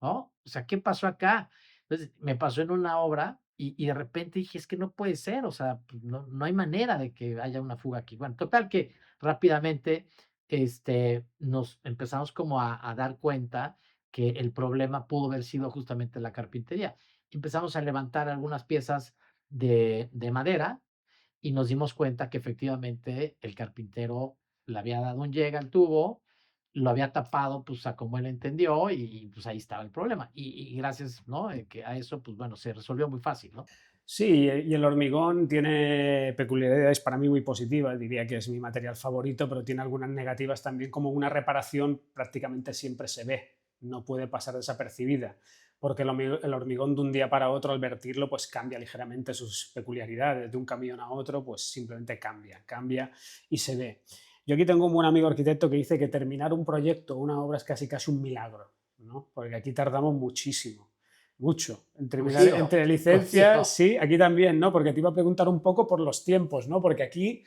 ¿No? O sea, ¿qué pasó acá? Entonces, me pasó en una obra y de repente dije, es que no puede ser, o sea, pues, no hay manera de que haya una fuga aquí. Bueno, total que rápidamente nos empezamos como a dar cuenta que el problema pudo haber sido justamente la carpintería. Empezamos a levantar algunas piezas de madera y nos dimos cuenta que efectivamente el carpintero le había dado un llegue al tubo, lo había tapado, pues, a como él entendió, y, pues, ahí estaba el problema. Y gracias, ¿no?, que a eso, pues, bueno, se resolvió muy fácil, ¿no? Sí, y el hormigón tiene peculiaridades para mí muy positivas, diría que es mi material favorito, pero tiene algunas negativas también, como una reparación prácticamente siempre se ve, no puede pasar desapercibida, porque el hormigón de un día para otro al vertirlo pues cambia ligeramente sus peculiaridades, de un camión a otro pues simplemente cambia y se ve. Yo aquí tengo un buen amigo arquitecto que dice que terminar un proyecto, una obra es casi casi un milagro, ¿no? Porque aquí tardamos muchísimo. Mucho. Coincido, Entre licencias, coincido. sí, aquí también, ¿no? Porque te iba a preguntar un poco por los tiempos, ¿no? Porque aquí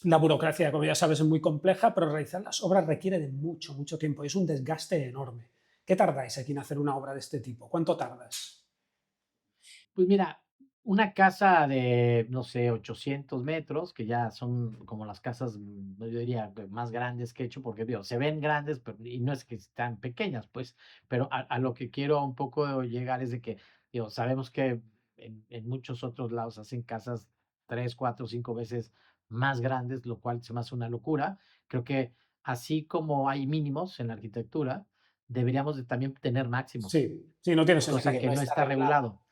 la burocracia, como ya sabes, es muy compleja, pero realizar las obras requiere de mucho, mucho tiempo y es un desgaste enorme. ¿Qué tardáis aquí en hacer una obra de este tipo? ¿Cuánto tardas? Pues mira, una casa de, no sé, 800 metros, que ya son como las casas, yo diría, más grandes que he hecho, porque digo, se ven grandes, pero, y no es que están pequeñas, pues, pero a lo que quiero un poco llegar es de que, digo, sabemos que en muchos otros lados hacen casas 3, 4, 5 veces más grandes, lo cual se me hace una locura. Creo que así como hay mínimos en la arquitectura, deberíamos de también tener máximos, Sí, sí, no tienes cosa sentido. que no está regulado.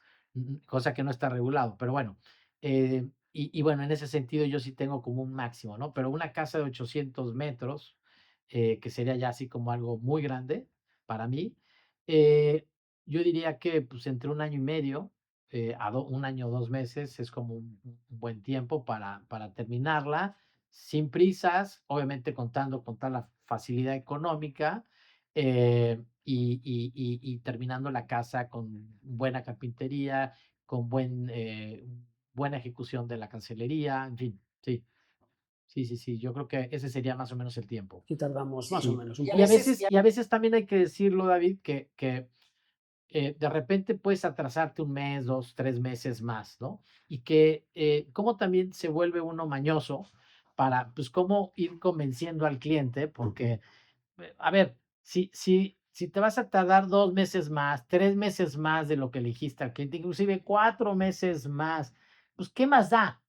Cosa que no está regulado, pero bueno, y bueno, en ese sentido yo sí tengo como un máximo, ¿no? Pero una casa de 800 metros, que sería ya así como algo muy grande para mí, eh, yo diría que, pues, entre un año y medio, a 1 año o 2 meses es como un buen tiempo para terminarla, sin prisas, obviamente contando con toda la facilidad económica, y terminando la casa con buena carpintería, con buena ejecución de la cancelería, en fin, sí, sí, yo creo que ese sería más o menos el tiempo. Aquí tardamos más o Sí. menos un Y a poco. veces y a veces también hay que decirlo, David, que de repente puedes atrasarte 1 mes, 2, 3 meses más, ¿no? Y que, cómo también se vuelve uno mañoso para, pues, cómo ir convenciendo al cliente, porque a ver, si si te vas a tardar 2 meses más, 3 meses más de lo que elegiste al cliente, inclusive 4 meses más, pues, ¿qué más da?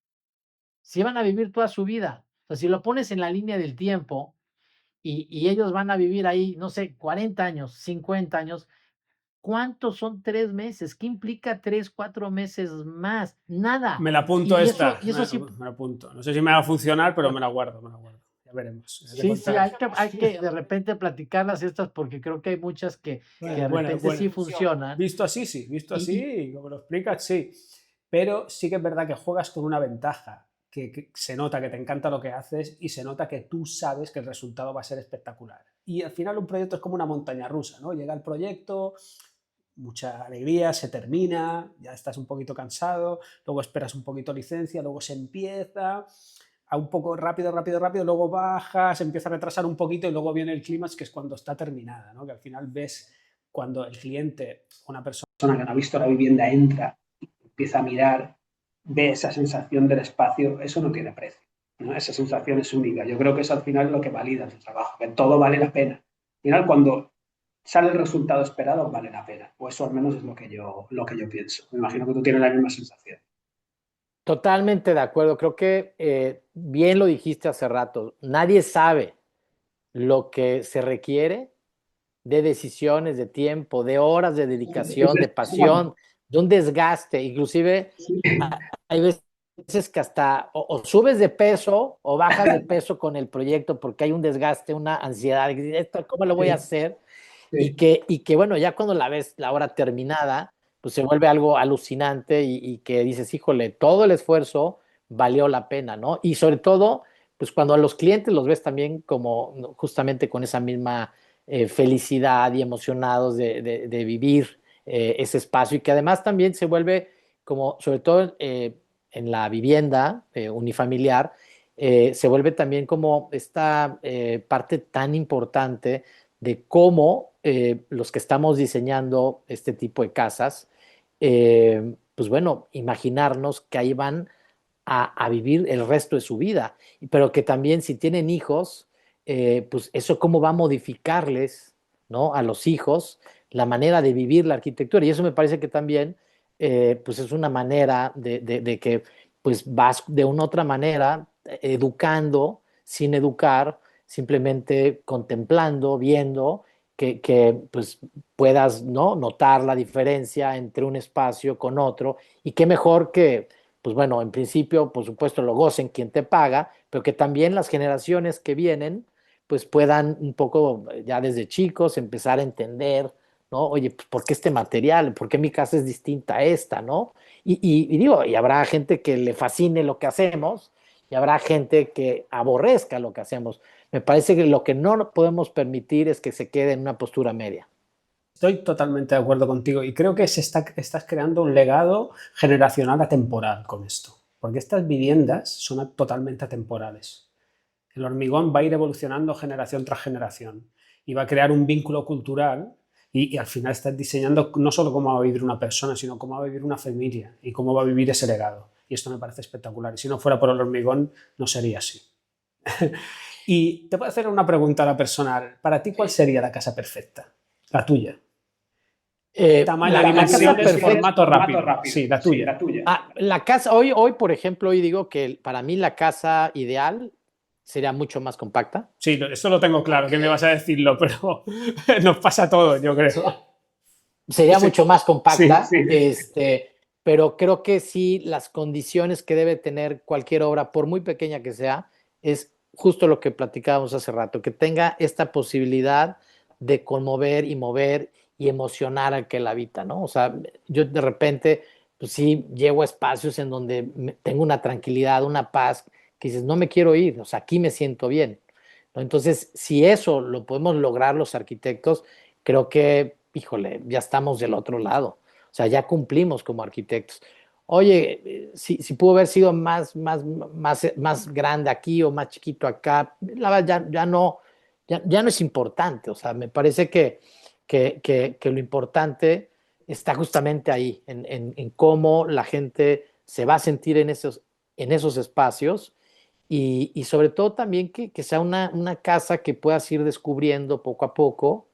Si van a vivir toda su vida. O sea, si lo pones en la línea del tiempo y ellos van a vivir ahí, no sé, 40 años, 50 años, ¿cuántos son 3 meses? ¿Qué implica 3, 4 meses más? Nada. Me la apunto Y eso, esta, y eso sí, me la apunto. No sé si me va a funcionar, pero me la guardo, me la guardo. Ya veremos. Ya te sí, sí, contaré. hay que de repente platicarlas estas porque creo que hay muchas que de Buena, repente buena. sí funcionan. Visto así, sí. Visto Y, y así, como lo explicas, sí. Pero sí que es verdad que juegas con una ventaja, que se nota que te encanta lo que haces y se nota que tú sabes que el resultado va a ser espectacular. Y al final un proyecto es como una montaña rusa, ¿no? Llega el proyecto, mucha alegría, se termina, ya estás un poquito cansado, luego esperas un poquito licencia, luego se empieza a un poco rápido, rápido, rápido, luego baja, se empieza a retrasar un poquito y luego viene el clímax, que es cuando está terminada, ¿no? Que al final ves cuando el cliente, una persona que no ha visto la vivienda, entra, empieza a mirar, ve esa sensación del espacio, eso no tiene precio, ¿no? Esa sensación es única. Yo creo que eso al final es lo que valida tu trabajo, que todo vale la pena. Al final, cuando sale el resultado esperado, vale la pena. O eso al menos es lo que yo pienso. Me imagino que tú tienes la misma sensación. totalmente de acuerdo. Creo que bien lo dijiste hace rato. Nadie sabe lo que se requiere de decisiones, de tiempo, de horas de dedicación, de pasión, de un desgaste. Inclusive hay veces que hasta o subes de peso o bajas de peso con el proyecto porque hay un desgaste, una ansiedad. ¿Esto cómo lo voy a Sí, hacer? Y sí. que bueno, ya cuando la ves la hora terminada, pues se vuelve algo alucinante y que dices, híjole, todo el esfuerzo valió la pena, ¿no? Y sobre todo, pues cuando a los clientes los ves también como justamente con esa misma felicidad y emocionados de vivir ese espacio y que además también se vuelve como, sobre todo en la vivienda unifamiliar, se vuelve también como esta parte tan importante de cómo los que estamos diseñando este tipo de casas, pues bueno, imaginarnos que ahí van a vivir el resto de su vida, pero que también si tienen hijos, pues eso cómo va a modificarles, ¿no? A los hijos la manera de vivir la arquitectura. Y eso me parece que también, pues es una manera de que pues vas de una otra manera educando sin educar, simplemente contemplando, viendo que pues puedas, ¿no? Notar la diferencia entre un espacio con otro y qué mejor que pues bueno, en principio, por supuesto, lo gocen quien te paga, pero que también las generaciones que vienen, pues puedan un poco ya desde chicos empezar a entender, ¿no? Oye, pues, ¿por qué este material? ¿Por qué mi casa es distinta a esta, ¿no? Y digo, y habrá gente que le fascine lo que hacemos y habrá gente que aborrezca lo que hacemos. Me parece que lo que no podemos permitir es que se quede en una postura media. Estoy totalmente de acuerdo contigo y creo que estás creando un legado generacional atemporal con esto, porque estas viviendas son totalmente atemporales. El hormigón va a ir evolucionando generación tras generación y va a crear un vínculo cultural y al final estás diseñando no solo cómo va a vivir una persona, sino cómo va a vivir una familia y cómo va a vivir ese legado. Y esto me parece espectacular. Y si no fuera por el hormigón, no sería así. Y te puedo hacer una pregunta a la personal. Para ti, ¿cuál sería la casa perfecta? La tuya. Tamaño, La casa dimensiones, perfecta. formato rápido. Sí, la Sí, tuya. la casa, hoy, por ejemplo, hoy digo que para mí la casa ideal sería mucho más compacta. Sí, esto lo tengo claro, que me vas a decirlo, pero nos pasa a todos, yo creo. Sería Sí, mucho más sí, compacta, pero creo que sí, las condiciones que debe tener cualquier obra, por muy pequeña que sea, es justo lo que platicábamos hace rato, que tenga esta posibilidad de conmover y mover y emocionar al que la habita, ¿no? O sea, yo de repente, pues sí, llego a espacios en donde tengo una tranquilidad, una paz, que dices, no me quiero ir, o sea, aquí me siento bien, ¿no? Entonces, si eso lo podemos lograr los arquitectos, creo que, híjole, ya estamos del otro lado. O sea, ya cumplimos como arquitectos. Oye, si pudo haber sido más grande aquí o más chiquito acá, la verdad ya no es importante. O sea, me parece que lo importante está justamente ahí, en cómo la gente se va a sentir en esos espacios y sobre todo también que sea una casa que puedas ir descubriendo poco a poco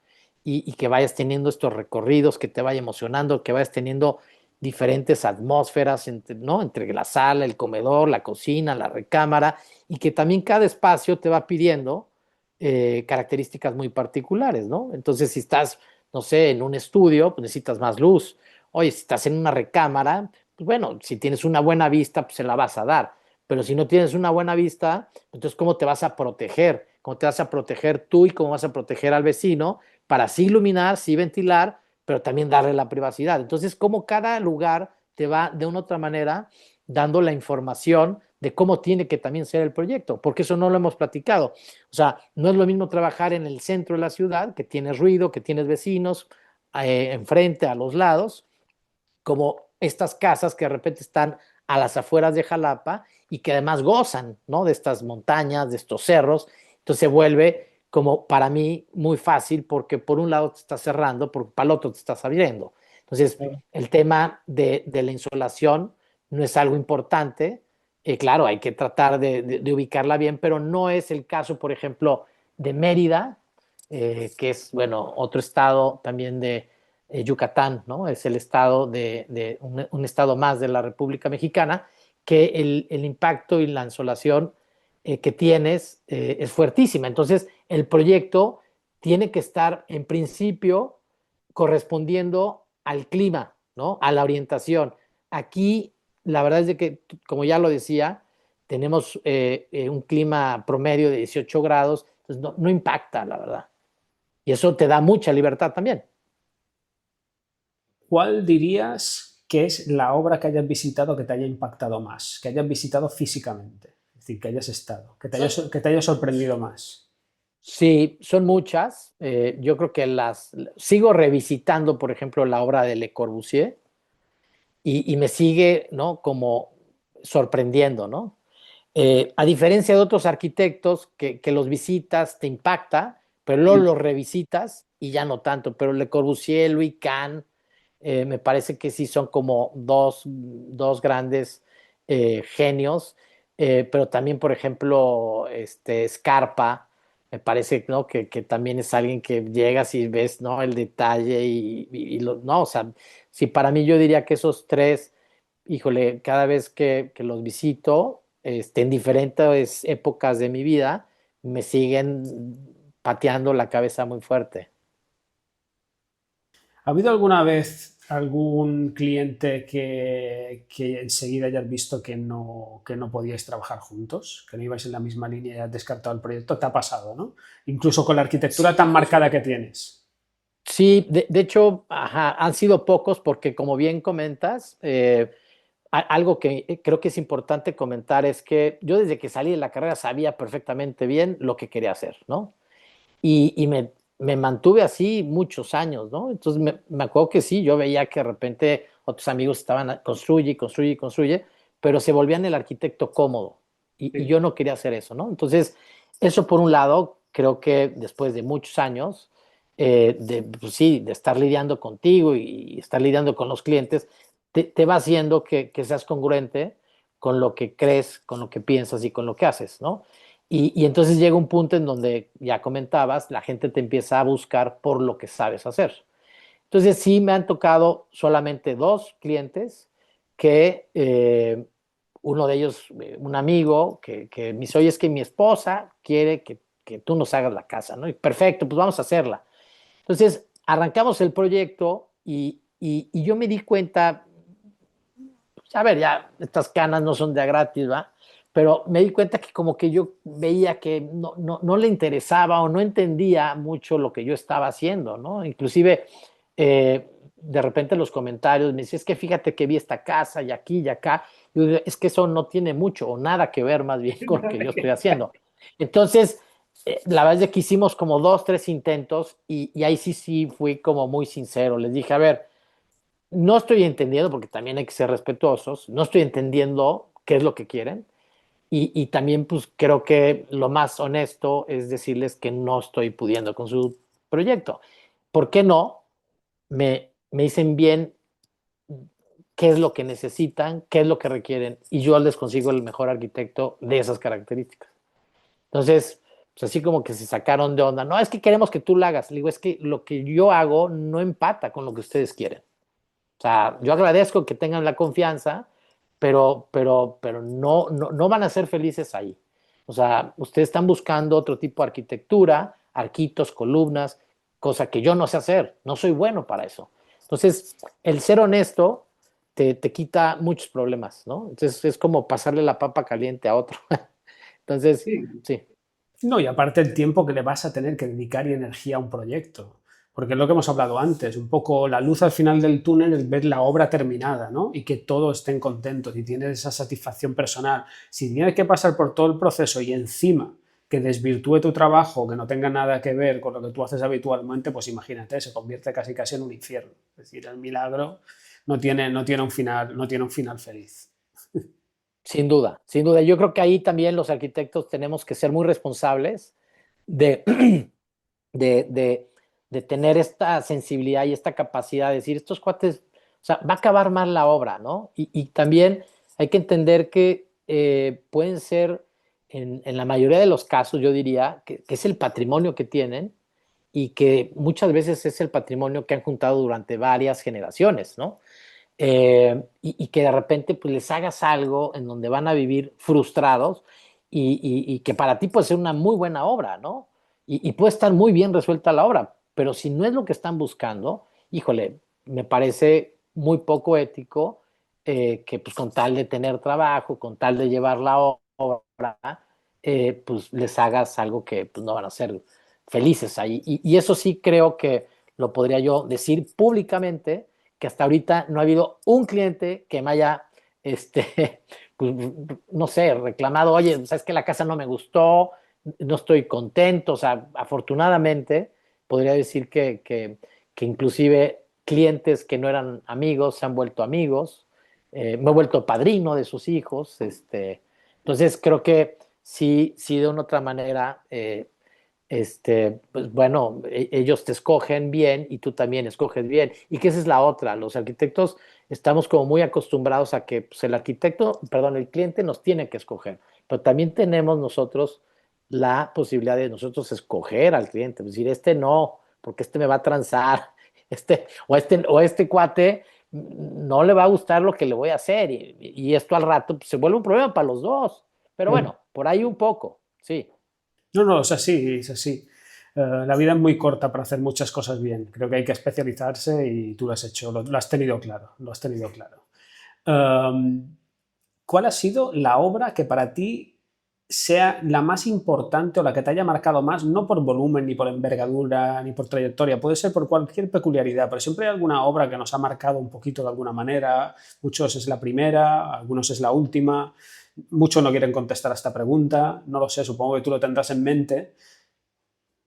y que vayas teniendo estos recorridos, que te vaya emocionando, que vayas teniendo diferentes atmósferas, ¿no? Entre la sala, el comedor, la cocina, la recámara, y que también cada espacio te va pidiendo características muy particulares, ¿no? Entonces, si estás, no sé, en un estudio, pues necesitas más luz. Oye, si estás en una recámara, pues bueno, si tienes una buena vista, pues se la vas a dar. Pero si no tienes una buena vista, entonces, ¿cómo te vas a proteger? ¿Cómo te vas a proteger tú y cómo vas a proteger al vecino para sí iluminar, sí ventilar, pero también darle la privacidad? Entonces, cómo cada lugar te va de una u otra manera dando la información de cómo tiene que también ser el proyecto, porque eso no lo hemos platicado. O sea, no es lo mismo trabajar en el centro de la ciudad, que tienes ruido, que tienes vecinos enfrente, a los lados, como estas casas que de repente están a las afueras de Jalapa y que además gozan, ¿no? De estas montañas, de estos cerros. Entonces se vuelve como para mí muy fácil porque por un lado te estás cerrando, porque para el otro te estás abriendo. Entonces el tema de la insolación no es algo importante. Claro, hay que tratar de ubicarla bien, pero no es el caso, por ejemplo, de Mérida, que es, bueno, otro estado también de Yucatán, ¿no? Es el estado de un estado más de la República Mexicana, que el impacto y la insolación que tienes es fuertísima. Entonces, el proyecto tiene que estar, en principio, correspondiendo al clima, ¿no? A la orientación. Aquí, la verdad es de que, como ya lo decía, tenemos un clima promedio de 18 grados, entonces no impacta, la verdad. Y eso te da mucha libertad también. ¿Cuál dirías que es la obra que hayas visitado que te haya impactado más, que hayas visitado físicamente? Es decir, que hayas estado, que te haya sorprendido más. Sí, son muchas. Yo creo que las sigo revisitando, por ejemplo, la obra de Le Corbusier y me sigue, ¿no? Como sorprendiendo, ¿no? A diferencia de otros arquitectos que los visitas, te impacta, pero luego los revisitas y ya no tanto. Pero Le Corbusier, Louis Kahn, me parece que sí son como dos grandes genios, pero también, por ejemplo, Scarpa, me parece, ¿no? Que también es alguien que llegas y ves, ¿no? El detalle no, o sea, sí, para mí yo diría que esos tres, híjole, cada vez que los visito, en diferentes épocas de mi vida, me siguen pateando la cabeza muy fuerte. ¿Ha habido alguna vez algún cliente que enseguida hayas visto que no podíais trabajar juntos, que no ibais en la misma línea y has descartado el proyecto? Te ha pasado, ¿no? Incluso con la arquitectura tan marcada que tienes. Sí, de hecho, ajá, han sido pocos porque como bien comentas, algo que creo que es importante comentar es que yo desde que salí de la carrera sabía perfectamente bien lo que quería hacer, ¿no? Y me mantuve así muchos años, ¿no? Entonces me acuerdo que sí, yo veía que de repente otros amigos estaban construye, construye, construye, pero se volvían el arquitecto cómodo y Sí. yo no quería hacer eso, ¿no? Entonces, eso por un lado, creo que después de muchos años, pues sí, de estar lidiando contigo y estar lidiando con los clientes, te va haciendo que seas congruente con lo que crees, con lo que piensas y con lo que haces, ¿no? Y entonces llega un punto en donde, ya comentabas, la gente te empieza a buscar por lo que sabes hacer. Entonces sí me han tocado solamente dos clientes que uno de ellos, un amigo, que me dice, oye, es que mi esposa quiere que tú nos hagas la casa, ¿no? Y perfecto, pues vamos a hacerla. Entonces arrancamos el proyecto y yo me di cuenta, pues, a ver, ya estas canas no son de a gratis, ¿va? Pero me di cuenta que como que yo veía que no le interesaba o no entendía mucho lo que yo estaba haciendo, ¿no? Inclusive, de repente los comentarios me decían, es que fíjate que vi esta casa y aquí y acá. Y yo digo, es que eso no tiene mucho o nada que ver más bien con lo que yo estoy haciendo. Entonces, la verdad es que hicimos como dos, tres intentos y ahí sí fui como muy sincero. Les dije, a ver, no estoy entendiendo, porque también hay que ser respetuosos, no estoy entendiendo qué es lo que quieren y también pues creo que lo más honesto es decirles que no estoy pudiendo con su proyecto. ¿Por qué no? Me dicen bien qué es lo que necesitan, qué es lo que requieren y yo les consigo el mejor arquitecto de esas características. Entonces, Pues así como que se sacaron de onda. No, es que queremos que tú lo hagas. Le digo, es que lo que yo hago no empata con lo que ustedes quieren. O sea, yo agradezco que tengan la confianza, pero no van a ser felices ahí. O sea, ustedes están buscando otro tipo de arquitectura, arquitos, columnas, cosa que yo no sé hacer, no soy bueno para eso. Entonces, el ser honesto te quita muchos problemas, ¿no? Entonces, es como pasarle la papa caliente a otro. Entonces, Sí. sí. No, y aparte el tiempo que le vas a tener que dedicar y energía a un proyecto. Porque es lo que hemos hablado antes, un poco la luz al final del túnel es ver la obra terminada, ¿no? Y que todos estén contentos y tienes esa satisfacción personal. Si tienes que pasar por todo el proceso y encima que desvirtúe tu trabajo, que no tenga nada que ver con lo que tú haces habitualmente, pues imagínate, se convierte casi casi en un infierno. Es decir, el milagro no tiene un final, no tiene un final feliz. Sin duda, sin duda. Yo creo que ahí también los arquitectos tenemos que ser muy responsables de, de, de, de tener esta sensibilidad y esta capacidad de decir, estos cuates, o sea, va a acabar mal la obra, ¿no? Y también hay que entender que pueden ser, en la mayoría de los casos, yo diría, que es el patrimonio que tienen y que muchas veces es el patrimonio que han juntado durante varias generaciones, ¿no? Y que de repente pues les hagas algo en donde van a vivir frustrados y que para ti puede ser una muy buena obra, ¿no? Y puede estar muy bien resuelta la obra, pero si no es lo que están buscando, híjole, me parece muy poco ético que pues con tal de tener trabajo, con tal de llevar la obra, pues les hagas algo que pues, no van a ser felices ahí. Y eso sí creo que lo podría yo decir públicamente, que hasta ahorita no ha habido un cliente que me haya, pues, no sé, reclamado, oye, sabes que la casa no me gustó, no estoy contento. O sea, afortunadamente podría decir que inclusive clientes que no eran amigos se han vuelto amigos, me he vuelto padrino de sus hijos. Entonces creo que sí de una otra manera pues bueno, ellos te escogen bien y tú también escoges bien. Y que esa es la otra, los arquitectos estamos como muy acostumbrados a que pues, el arquitecto, perdón, el cliente nos tiene que escoger, pero también tenemos nosotros la posibilidad de nosotros escoger al cliente, es decir, este no, porque este me va a transar, este cuate no le va a gustar lo que le voy a hacer y esto al rato pues, se vuelve un problema para los dos. Pero bueno, por ahí un poco, sí. No, no, es así, es así. La vida es muy corta para hacer muchas cosas bien. Creo que hay que especializarse y tú lo has hecho, lo has tenido claro, lo has tenido claro. Um, ¿Cuál ha sido la obra que para ti sea la más importante o la que te haya marcado más, no por volumen, ni por envergadura, ni por trayectoria? Puede ser por cualquier peculiaridad, pero siempre hay alguna obra que nos ha marcado un poquito de alguna manera. Muchos es la primera, algunos es la última. Muchos no quieren contestar a esta pregunta. No lo sé, supongo que tú lo tendrás en mente.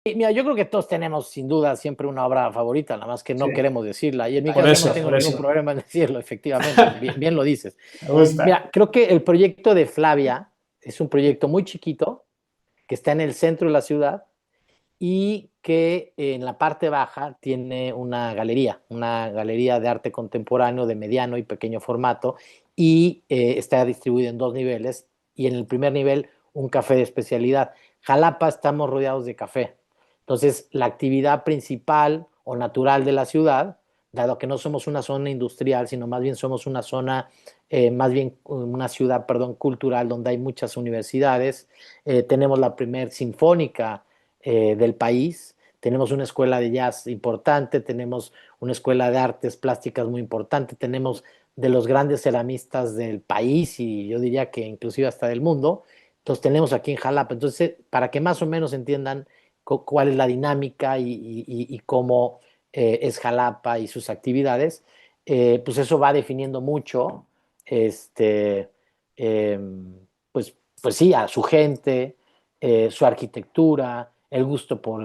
Mira, yo creo que todos tenemos sin duda siempre una obra favorita, nada más que Sí. no queremos decirla. Y en mi Por caso no eso, tengo por ningún eso. problema en decirlo, efectivamente, bien, bien lo dices. Me gusta. Mira, creo que el proyecto de Flavia es un proyecto muy chiquito que está en el centro de la ciudad y que en la parte baja tiene una galería de arte contemporáneo de mediano y pequeño formato y está distribuido en dos niveles y en el primer nivel un café de especialidad. Jalapa estamos rodeados de café, entonces la actividad principal o natural de la ciudad, dado que no somos una zona industrial, sino más bien somos una zona, más bien una ciudad, perdón, cultural, donde hay muchas universidades, tenemos la primer sinfónica del país. Tenemos una escuela de jazz importante, tenemos una escuela de artes plásticas muy importante, tenemos de los grandes ceramistas del país y yo diría que inclusive hasta del mundo. Entonces tenemos aquí en Jalapa. Entonces, para que más o menos entiendan cuál es la dinámica y cómo es Jalapa y sus actividades, pues eso va definiendo mucho, este, eh, pues sí, a su gente, su arquitectura, el gusto por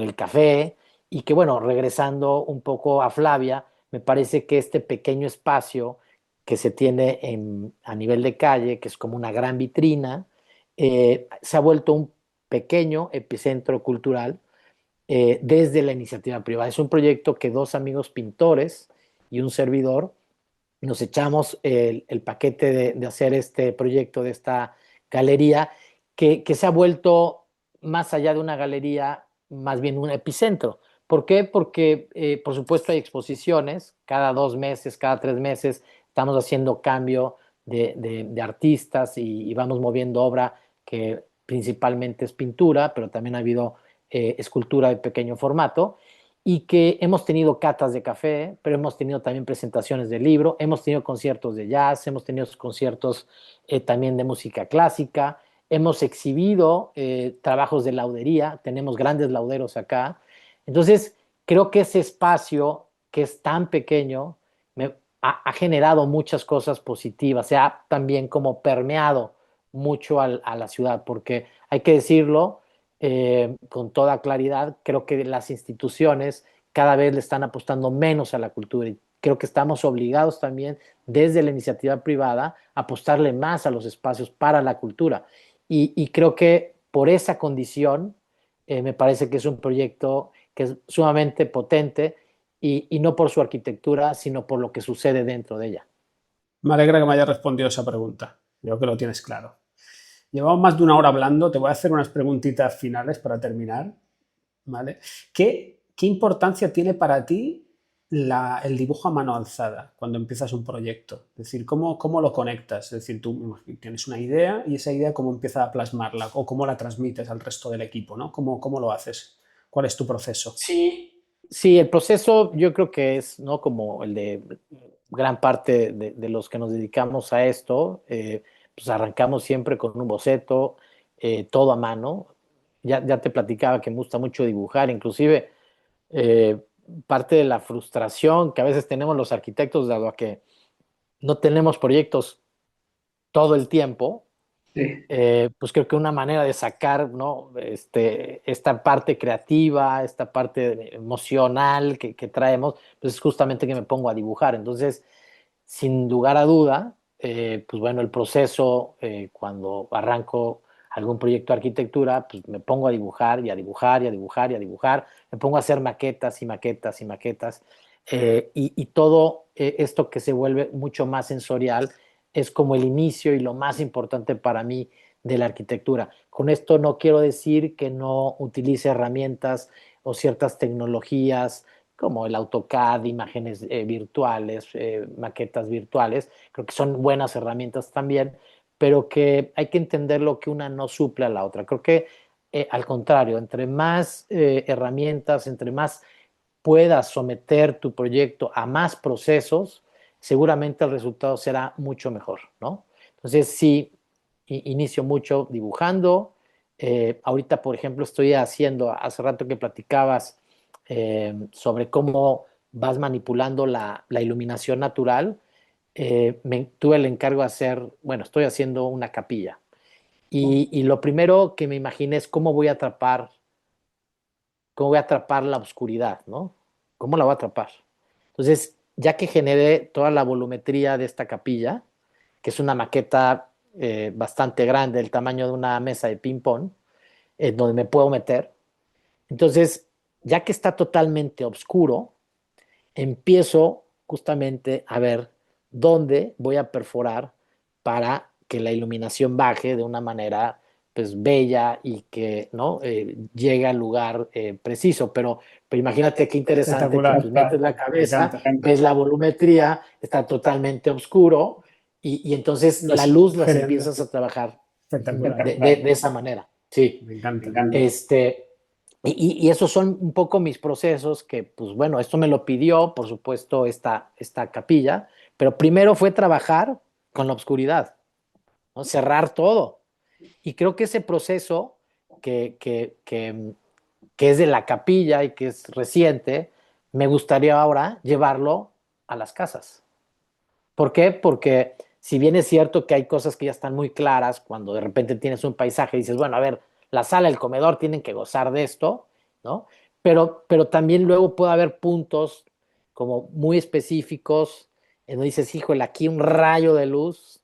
el café, y que bueno, regresando un poco a Flavia, me parece que este pequeño espacio que se tiene a nivel de calle, que es como una gran vitrina, se ha vuelto un pequeño epicentro cultural desde la iniciativa privada. Es un proyecto que dos amigos pintores y un servidor nos echamos el paquete de hacer este proyecto de esta galería que se ha vuelto, más allá de una galería, más bien un epicentro. ¿Por qué? Porque, por supuesto, hay exposiciones, cada 2 meses, cada 3 meses, estamos haciendo cambio de artistas y vamos moviendo obra que principalmente es pintura, pero también ha habido escultura de pequeño formato, y que hemos tenido catas de café, pero hemos tenido también presentaciones de libro, hemos tenido conciertos de jazz, hemos tenido conciertos también de música clásica, hemos exhibido trabajos de laudería, tenemos grandes lauderos acá. Entonces, creo que ese espacio que es tan pequeño ha generado muchas cosas positivas, se ha también como permeado mucho a la ciudad, porque hay que decirlo con toda claridad, creo que las instituciones cada vez le están apostando menos a la cultura y creo que estamos obligados también desde la iniciativa privada a apostarle más a los espacios para la cultura. Y creo que por esa condición me parece que es un proyecto que es sumamente potente y no por su arquitectura, sino por lo que sucede dentro de ella. Me alegra que me hayas respondido esa pregunta. Creo que lo tienes claro. Llevamos más de una hora hablando, te voy a hacer unas preguntitas finales para terminar, ¿vale? ¿Qué importancia tiene para ti el dibujo a mano alzada cuando empiezas un proyecto? Es decir, ¿cómo lo conectas? Es decir, tú tienes una idea y esa idea cómo empieza a plasmarla o cómo la transmites al resto del equipo, ¿no? ¿Cómo lo haces? ¿Cuál es tu proceso? Sí, sí, el proceso yo creo que es, ¿no? Como el de gran parte de los que nos dedicamos a esto, pues arrancamos siempre con un boceto, todo a mano. Ya te platicaba que me gusta mucho dibujar, inclusive eh, parte de la frustración que a veces tenemos los arquitectos, dado a que no tenemos proyectos todo el tiempo, Sí. pues creo que una manera de sacar, ¿no? Esta parte creativa, esta parte emocional que traemos, pues es justamente que me pongo a dibujar. Entonces, sin lugar a duda, pues bueno, el proceso, cuando arranco algún proyecto de arquitectura, pues me pongo a dibujar y a dibujar y a dibujar y a dibujar, me pongo a hacer maquetas y maquetas y maquetas, y todo esto que se vuelve mucho más sensorial es como el inicio y lo más importante para mí de la arquitectura. Con esto no quiero decir que no utilice herramientas o ciertas tecnologías como el AutoCAD, imágenes virtuales, maquetas virtuales, creo que son buenas herramientas también, pero que hay que entenderlo que una no suple a la otra. Creo que al contrario, entre más herramientas, entre más puedas someter tu proyecto a más procesos, seguramente el resultado será mucho mejor, ¿no? Entonces, sí, inicio mucho dibujando. Ahorita, por ejemplo, estoy haciendo, hace rato que platicabas sobre cómo vas manipulando la iluminación natural. Tuve el encargo de hacer, bueno, estoy haciendo una capilla. Y lo primero que me imaginé es cómo voy a atrapar la oscuridad, ¿no? ¿Cómo la voy a atrapar? Entonces, ya que generé toda la volumetría de esta capilla, que es una maqueta bastante grande, el tamaño de una mesa de ping-pong, donde me puedo meter. Entonces, ya que está totalmente oscuro, empiezo justamente a ver dónde voy a perforar para que la iluminación baje de una manera pues bella y que no llegue al lugar preciso, pero imagínate qué interesante que Espectacular. pues metes la Me cabeza, encanta. ves la volumetría, está totalmente oscuro y entonces la luz las Genial. empiezas a trabajar Espectacular. de esa manera, sí. Me encanta. Este, y esos son un poco mis procesos que, pues bueno, esto me lo pidió, por supuesto, esta capilla, pero primero fue trabajar con la oscuridad, ¿no? Cerrar todo. Y creo que ese proceso que, que, que, que es de la capilla y que es reciente, me gustaría ahora llevarlo a las casas. ¿Por qué? Porque si bien es cierto que hay cosas que ya están muy claras, cuando de repente tienes un paisaje y dices, bueno, a ver, la sala, el comedor tienen que gozar de esto, ¿no? Pero también luego puede haber puntos como muy específicos en donde dices, híjole, aquí un rayo de luz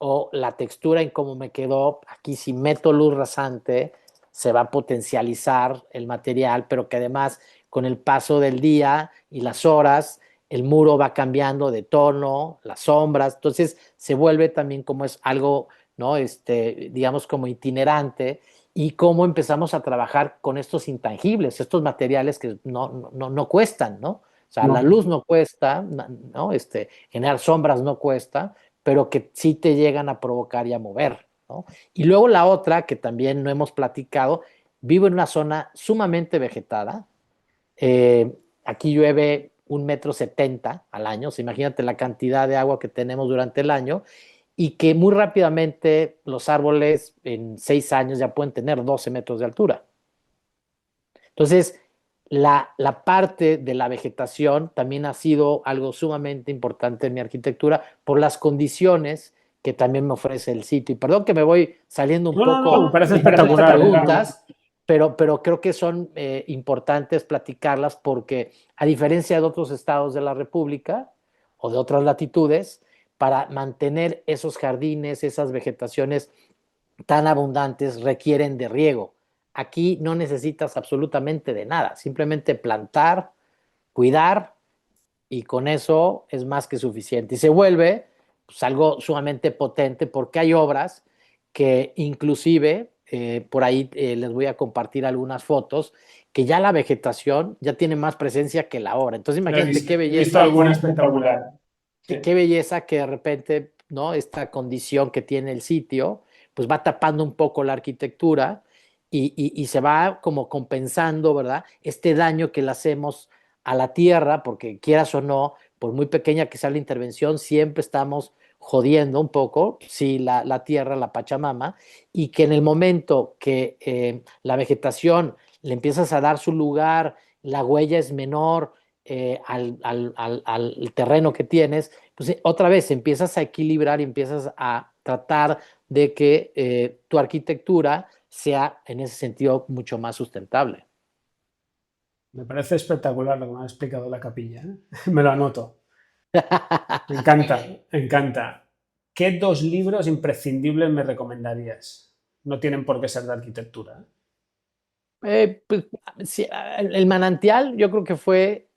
o la textura en cómo me quedó, aquí si meto luz rasante, se va a potencializar el material, pero que además con el paso del día y las horas, el muro va cambiando de tono, las sombras, entonces se vuelve también como es algo ¿no? Digamos como itinerante, y cómo empezamos a trabajar con estos intangibles, estos materiales que no cuestan, ¿no? O sea, la No. luz no cuesta, ¿no? Generar sombras no cuesta, pero que sí te llegan a provocar y a mover, ¿no? Y luego la otra, que también no hemos platicado, vivo en una zona sumamente vegetada. Aquí llueve 1,70 m al año, o sea, imagínate la cantidad de agua que tenemos durante el año, y que muy rápidamente los árboles en 6 años ya pueden tener 12 metros de altura. Entonces, la parte de la vegetación también ha sido algo sumamente importante en mi arquitectura por las condiciones que también me ofrece el sitio. Y perdón que me voy saliendo un No, no, no, poco me parece de tus espectacular, ¿eh? preguntas, pero creo que son importantes platicarlas porque a diferencia de otros estados de la República o de otras latitudes, para mantener esos jardines, esas vegetaciones tan abundantes requieren de riego. Aquí no necesitas absolutamente de nada, simplemente plantar, cuidar, y con eso es más que suficiente. Y se vuelve pues, algo sumamente potente porque hay obras que inclusive, por ahí les voy a compartir algunas fotos, que ya la vegetación ya tiene más presencia que la obra. Entonces imagínate qué He visto belleza, alguna espectacular. Sí. qué belleza que de repente, ¿no? Esta condición que tiene el sitio, pues va tapando un poco la arquitectura y se va como compensando, ¿verdad? Este daño que le hacemos a la tierra, porque quieras o no, por muy pequeña que sea la intervención, siempre estamos jodiendo un poco, sí, la tierra, la Pachamama, y que en el momento que la vegetación le empiezas a dar su lugar, la huella es menor al terreno que tienes, pues otra vez empiezas a equilibrar y empiezas a tratar de que tu arquitectura sea en ese sentido mucho más sustentable. Me parece espectacular lo que me ha explicado la capilla, ¿eh? Me lo anoto. Me encanta, me encanta. ¿Qué dos libros imprescindibles me recomendarías? No tienen por qué ser de arquitectura, ¿eh? Pues, sí, el manantial yo creo que fue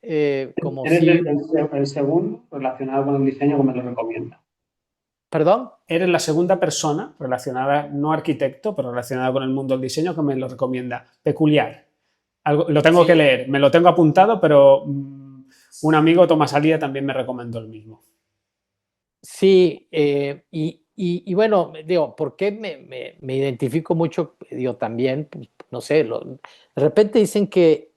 como Eres si, el segundo relacionado con el diseño que me lo recomienda. perdón. Eres la segunda persona relacionada, no arquitecto, pero relacionada con el mundo del diseño que me lo recomienda. Peculiar. Algo, lo tengo que Sí, leer, me lo tengo apuntado, pero un amigo, Tomás Alía, también me recomendó el mismo. sí, y bueno, digo, ¿por qué me identifico mucho? Digo, también, pues, no sé, de repente dicen que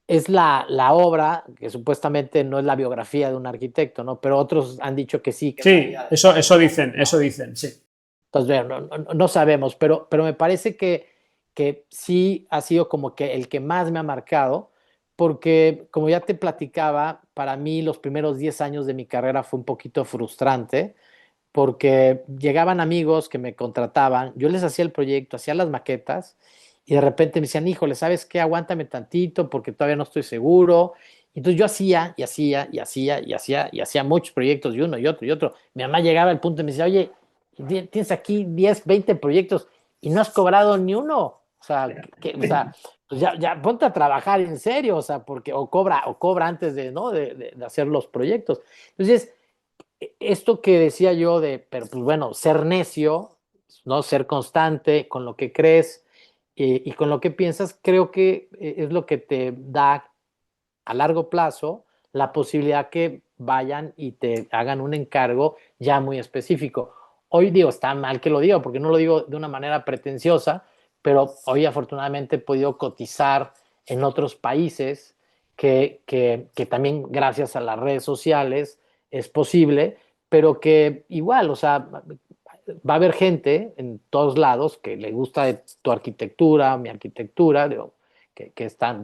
es la obra, que supuestamente no es la biografía de un arquitecto, ¿no? Pero otros han dicho que sí, que es la Sí, vida de un arquitecto, eso ¿no? dicen, sí. Entonces, bueno, no sabemos, pero me parece que sí ha sido como que el que más me ha marcado, porque como ya te platicaba, para mí los primeros 10 años de mi carrera fue un poquito frustrante, porque llegaban amigos que me contrataban, yo les hacía el proyecto, hacía las maquetas, y de repente me decían, híjole, ¿sabes qué? Aguántame tantito porque todavía no estoy seguro. Entonces yo hacía y hacía y hacía y hacía y hacía muchos proyectos y uno y otro y otro. Mi mamá llegaba al punto y me decía, oye, tienes aquí 10 20 proyectos y no has cobrado ni uno. O sea, pues ya ponte a trabajar en serio, o sea, porque o cobra antes de, ¿no? de hacer los proyectos. Entonces, esto que decía yo pero pues bueno, ser necio, ¿no? Ser constante con lo que crees y con lo que piensas, creo que es lo que te da a largo plazo la posibilidad que vayan y te hagan un encargo ya muy específico. Hoy digo, está mal que lo diga, porque no lo digo de una manera pretenciosa, pero hoy afortunadamente he podido cotizar en otros países que también gracias a las redes sociales es posible, pero que igual, o sea, va a haber gente en todos lados que le gusta de tu arquitectura, mi arquitectura, digo, que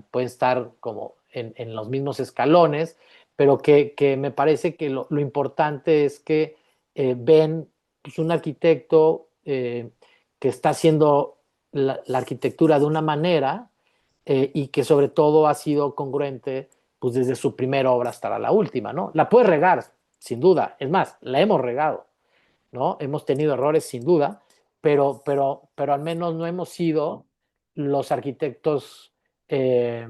pueden estar como en los mismos escalones, pero que me parece que lo importante es que ven pues, un arquitecto que está haciendo la arquitectura de una manera y que sobre todo ha sido congruente pues desde su primera obra hasta la última, ¿no? La puedes regar, sin duda, es más, la hemos regado, ¿no? Hemos tenido errores sin duda, pero al menos no hemos sido los arquitectos eh,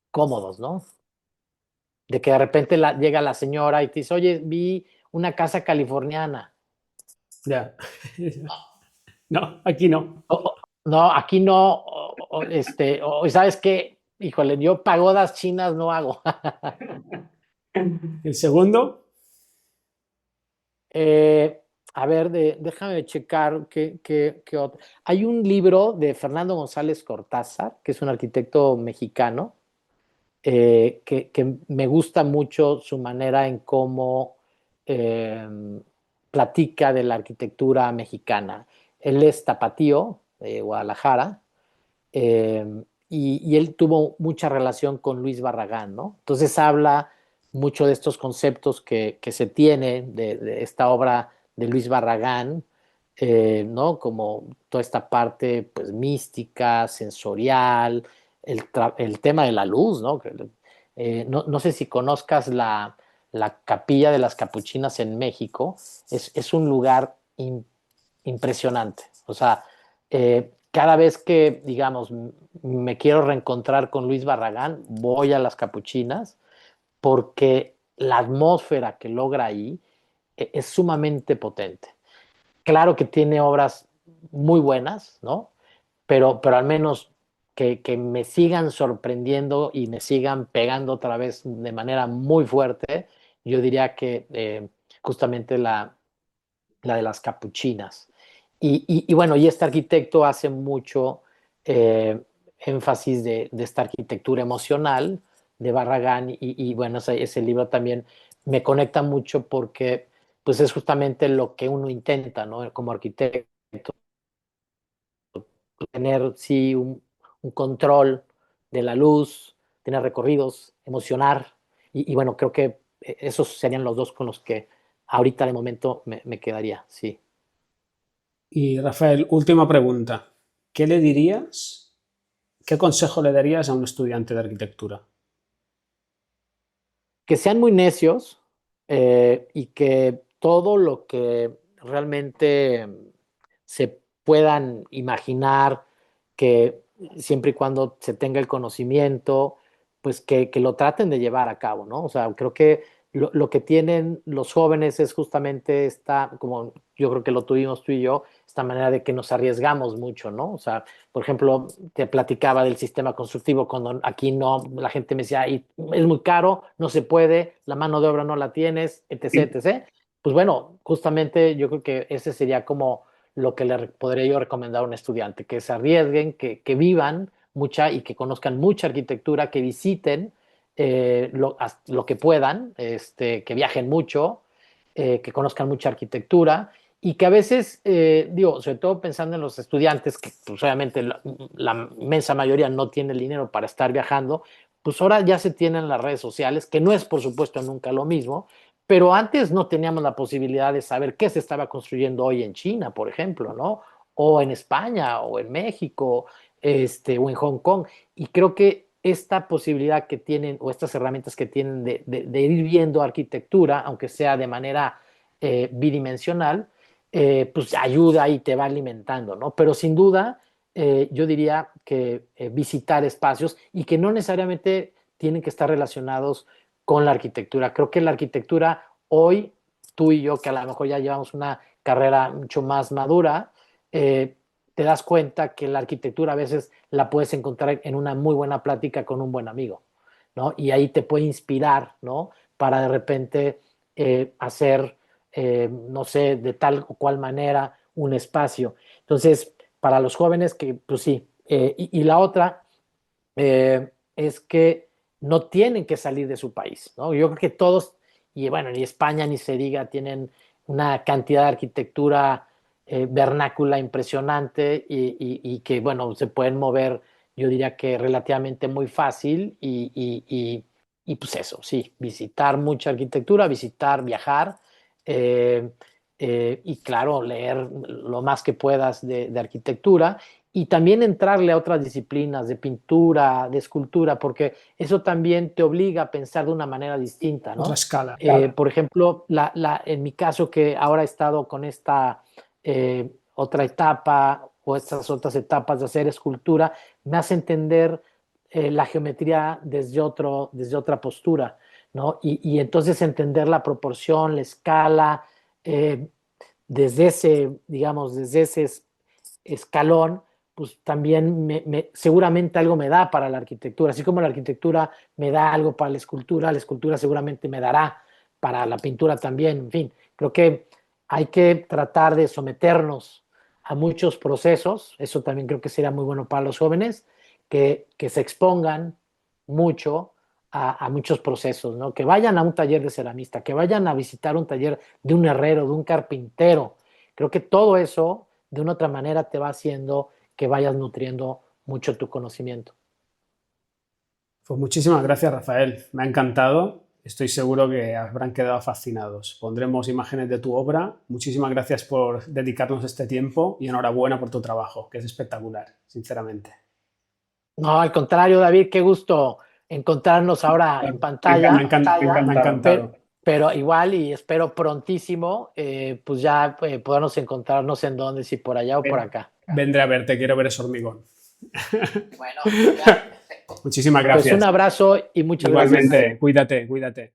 cómodos, ¿no? De que de repente llega la señora y te dice, oye, vi una casa californiana. Ya. No, aquí no. No, aquí no, ¿sabes qué? Híjole, yo pagodas chinas no hago. El segundo, Eh, a ver, déjame checar qué otro. Hay un libro de Fernando González Cortázar, que es un arquitecto mexicano, que me gusta mucho su manera en cómo eh, platica de la arquitectura mexicana. Él es tapatío de Guadalajara, y él tuvo mucha relación con Luis Barragán, ¿no? Entonces habla mucho de estos conceptos que se tienen de esta obra de Luis Barragán, ¿no? Como toda esta parte, pues, mística, sensorial, el tema de la luz, ¿no? No sé si conozcas la Capilla de las Capuchinas en México, es un lugar impresionante. O sea, cada vez que, digamos, me quiero reencontrar con Luis Barragán, voy a las Capuchinas porque la atmósfera que logra ahí es sumamente potente. Claro que tiene obras muy buenas, ¿no? Pero al menos que me sigan sorprendiendo y me sigan pegando otra vez de manera muy fuerte, yo diría que justamente la de las capuchinas. Y bueno, y este arquitecto hace mucho eh, énfasis de esta arquitectura emocional de Barragán y bueno, ese libro también me conecta mucho porque pues es justamente lo que uno intenta, ¿no? Como arquitecto, tener sí un control de la luz, tener recorridos, emocionar y bueno, creo que esos serían los dos con los que ahorita de momento me quedaría, sí. y Rafael, última pregunta. ¿Qué le dirías, qué consejo le darías a un estudiante de arquitectura? Que sean muy necios, y que todo lo que realmente se puedan imaginar, que siempre y cuando se tenga el conocimiento, pues que lo traten de llevar a cabo, ¿no? O sea, creo que lo que tienen los jóvenes es justamente esta, como yo creo que lo tuvimos tú y yo, esta manera de que nos arriesgamos mucho, ¿no? O sea, por ejemplo, te platicaba del sistema constructivo cuando aquí no, la gente me decía, es muy caro, no se puede, la mano de obra no la tienes, etc., etc. Pues bueno, justamente yo creo que ese sería como lo que le podría yo recomendar a un estudiante, que se arriesguen, que vivan mucha y que conozcan mucha arquitectura, que visiten lo que puedan, que viajen mucho, que conozcan mucha arquitectura y que a veces, digo, sobre todo pensando en los estudiantes, que pues obviamente la inmensa mayoría no tiene el dinero para estar viajando, pues ahora ya se tienen las redes sociales, que no es por supuesto nunca lo mismo, pero antes no teníamos la posibilidad de saber qué se estaba construyendo hoy en China, por ejemplo, ¿no? O en España, o en México, o en Hong Kong. Y creo que esta posibilidad que tienen, o estas herramientas que tienen de ir viendo arquitectura, aunque sea de manera bidimensional, pues ayuda y te va alimentando, ¿no? Pero sin duda, yo diría que visitar espacios y que no necesariamente tienen que estar relacionados con la arquitectura. Creo que la arquitectura hoy, tú y yo, que a lo mejor ya llevamos una carrera mucho más madura, te das cuenta que la arquitectura a veces la puedes encontrar en una muy buena plática con un buen amigo, ¿no? Y ahí te puede inspirar, ¿no? Para de repente hacer, no sé, de tal o cual manera un espacio. Entonces, para los jóvenes que, pues sí, y la otra es que no tienen que salir de su país, ¿no? Yo creo que todos, y bueno, ni España ni se diga, tienen una cantidad de arquitectura vernácula impresionante y que, bueno, se pueden mover, yo diría que relativamente muy fácil y pues eso, sí, visitar mucha arquitectura, visitar, viajar eh, y claro, leer lo más que puedas de arquitectura y también entrarle a otras disciplinas de pintura, de escultura, porque eso también te obliga a pensar de una manera distinta, Otra ¿no? escala. Por ejemplo, en mi caso que ahora he estado con esta otra etapa o estas otras etapas de hacer escultura, me hace entender la geometría desde otra postura, ¿no? Y entonces entender la proporción, la escala, eh, desde ese, digamos, desde ese escalón, pues también seguramente algo me da para la arquitectura. Así como la arquitectura me da algo para la escultura seguramente me dará para la pintura también. En fin, creo que hay que tratar de someternos a muchos procesos. Eso también creo que sería muy bueno para los jóvenes, que se expongan mucho a muchos procesos, ¿no? Que vayan a un taller de ceramista, que vayan a visitar un taller de un herrero, de un carpintero. Creo que todo eso, de una otra manera, te va haciendo que vayas nutriendo mucho tu conocimiento. Pues muchísimas gracias, Rafael. Me ha encantado. Estoy seguro que habrán quedado fascinados. Pondremos imágenes de tu obra. Muchísimas gracias por dedicarnos este tiempo y enhorabuena por tu trabajo, que es espectacular, sinceramente. No, al contrario, David, qué gusto encontrarnos ahora en pantalla. Me ha encantado. Pero igual y espero prontísimo, pues ya podernos encontrar, no sé en dónde, si por allá o por acá. Vendré a verte, quiero ver ese hormigón. Bueno, ya, perfecto. Muchísimas Pues gracias. un abrazo y muchas gracias. Igualmente, cuídate, cuídate.